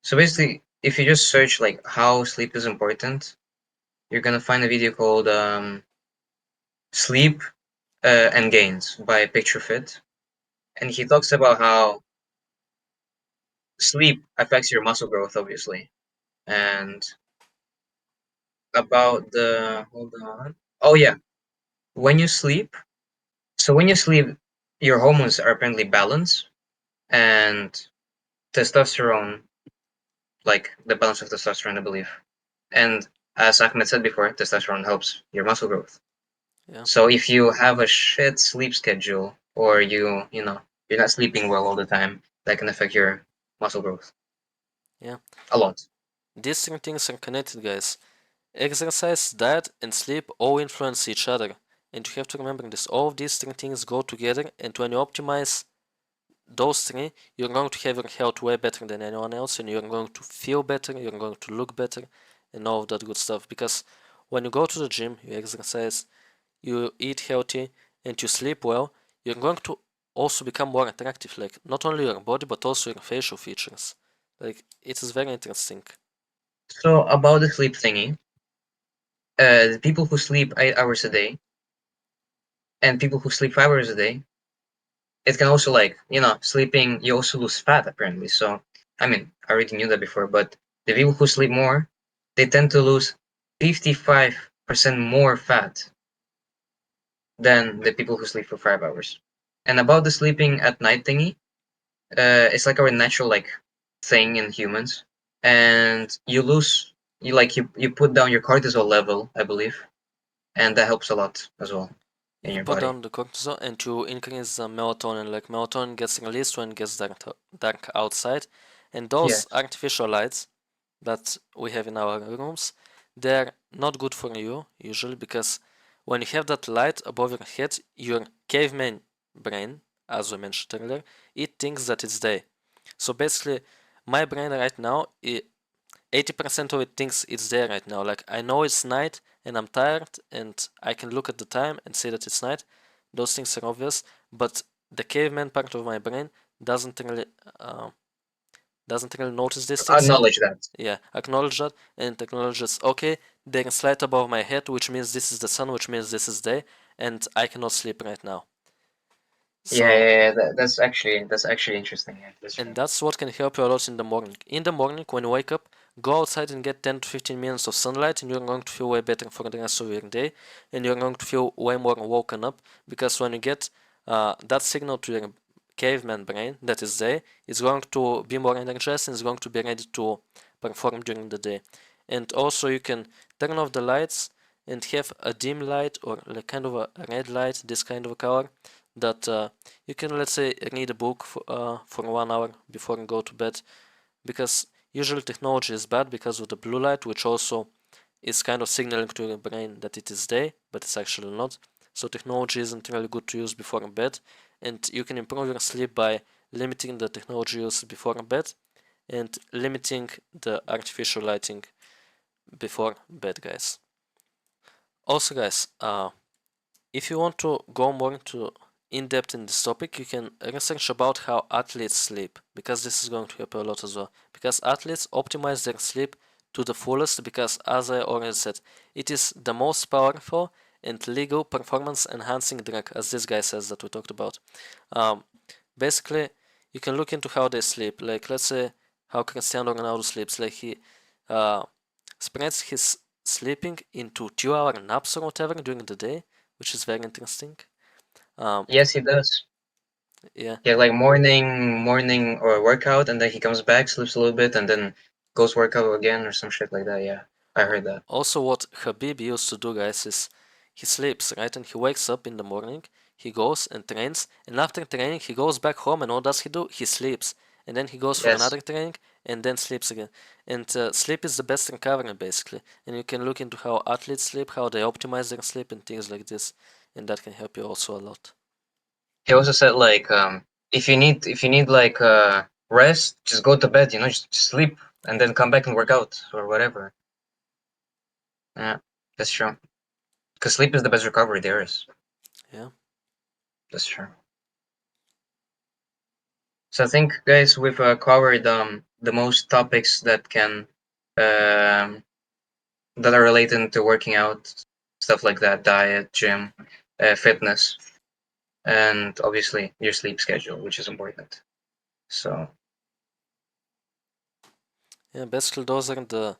so basically, if you just search like how sleep is important, you're gonna find a video called "Sleep and Gains" by Picture Fit, and he talks about how sleep affects your muscle growth, obviously, and about the hold on. Oh yeah, when you sleep, so when you sleep, your hormones are apparently balanced, and testosterone, like the balance of testosterone, I believe, and as Ahmed said before, testosterone helps your muscle growth. Yeah, So if you have a shit sleep schedule, or you're not sleeping well all the time, that can affect your muscle growth yeah. a lot. These three things are connected, guys. Exercise, diet, and sleep all influence each other. And you have to remember this. All of these three things go together, and when you optimize those three, you're going to have your health way better than anyone else, and you're going to feel better, you're going to look better, and all of that good stuff. Because when you go to the gym, you exercise, you eat healthy, and you sleep well, you're going to also become more attractive. Like, not only your body, but also your facial features. Like, it is very interesting. So about the sleep thingy, the people who sleep 8 hours a day and people who sleep 5 hours a day, it can also, like, sleeping, you also lose fat apparently. So I mean, I already knew that before, but the people who sleep more, they tend to lose 55% more fat than the people who sleep for 5 hours. And about the sleeping at night thingy, it's like our natural, like, thing in humans, and you put down your cortisol level, I believe, and that helps a lot as well in You your put body. down the cortisol and to increase the melatonin. Like melatonin gets released when it gets dark outside, and those Yes. artificial lights that we have in our rooms, they're not good for you usually because when you have that light above your head, your caveman brain, as we mentioned earlier, it thinks that it's day. So basically, my brain right now, 80% of it thinks it's there right now. Like I know it's night and I'm tired and I can look at the time and say that it's night. Those things are obvious, but the caveman part of my brain doesn't really uh, doesn't really notice these things and Acknowledge that. yeah, acknowledge that and acknowledges okay, there's light above my head, which means this is the sun, which means this is day, and I cannot sleep right now. Yeah, So yeah, yeah, that's actually interesting. Yeah, that's and true. that's what can help you a lot in the morning. In the morning, when you wake up, go outside and get 10 to 15 minutes of sunlight, and you're going to feel way better for the rest of your day, and you're going to feel way more woken up because when you get that signal to your caveman brain that is there, it's going to be more energized and it's going to be ready to perform during the day. And also, you can turn off the lights and have a dim light or like kind of a red light, this kind of a color that you can, let's say, read a book for 1 hour before you go to bed because usually technology is bad because of the blue light, which also is kind of signaling to your brain that it is day, but it's actually not. So technology isn't really good to use before bed, and you can improve your sleep by limiting the technology use before bed and limiting the artificial lighting before bed, guys. Also, guys, if you want to go more into in depth in this topic, you can research about how athletes sleep, because this is going to help you a lot as well. Because athletes optimize their sleep to the fullest, because as I already said, it is the most powerful and legal performance enhancing drug, as this guy says that we talked about. Basically, you can look into how they sleep. Like, let's say how Cristiano Ronaldo sleeps. Like, he spreads his sleeping into 2 hour naps or whatever during the day, which is very interesting. Yes, he does. Yeah. Yeah, like morning or workout, and then he comes back, sleeps a little bit, and then goes workout again or some shit like that. Yeah, I heard that. Also, what Habib used to do, guys, is he sleeps, right? And he wakes up in the morning, he goes and trains, and after training, he goes back home, and what does he do? He sleeps. And then he goes for Yes. another training, and then sleeps again. And sleep is the best recovery, basically. And you can look into how athletes sleep, how they optimize their sleep, and things like this. And that can help you also a lot. He also said like if you need like rest, just go to bed, just sleep and then come back and work out or whatever. Yeah, that's true. Because sleep is the best recovery there is. Yeah. That's true. So I think, guys, we've covered the most topics um, that are related to working out, stuff like that, diet, gym, fitness, and obviously your sleep schedule, which is important. So Yeah, basically, those are the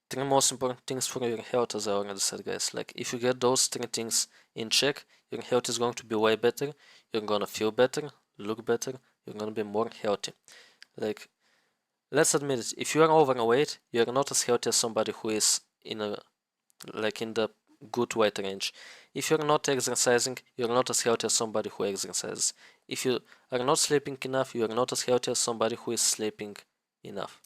three most important things for your health, as I already said, guys. Like, if you get those three things in check, your health is going to be way better. You're gonna feel better, look better. You're gonna be more healthy. Like, let's admit it. If you are overweight, you're not as healthy as somebody who is in a in the good weight range. If you're not exercising, you're not as healthy as somebody who exercises. If you are not sleeping enough, you are not as healthy as somebody who is sleeping enough.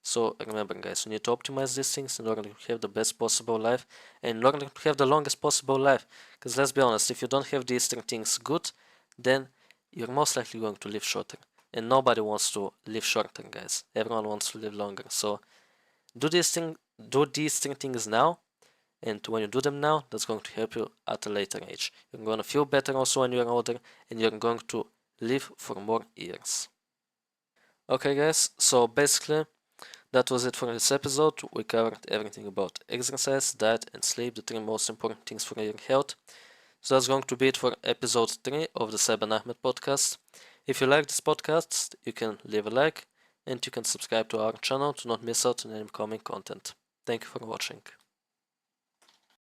So remember, guys, you need to optimize these things in order to have the best possible life and in order to have the longest possible life. Because let's be honest, if you don't have these three things good, then you're most likely going to live shorter. And nobody wants to live shorter, guys. Everyone wants to live longer. So do these three things now, and when you do them now, that's going to help you at a later age. You're going to feel better also when you're older, and you're going to live for more years. Okay, guys, so basically, that was it for this episode. We covered everything about exercise, diet, and sleep, the three most important things for your health. So that's going to be it for episode 3 of the Seb and Ahmed podcast. If you like this podcast, you can leave a like and you can subscribe to our channel to not miss out on any upcoming content. Thank you for watching.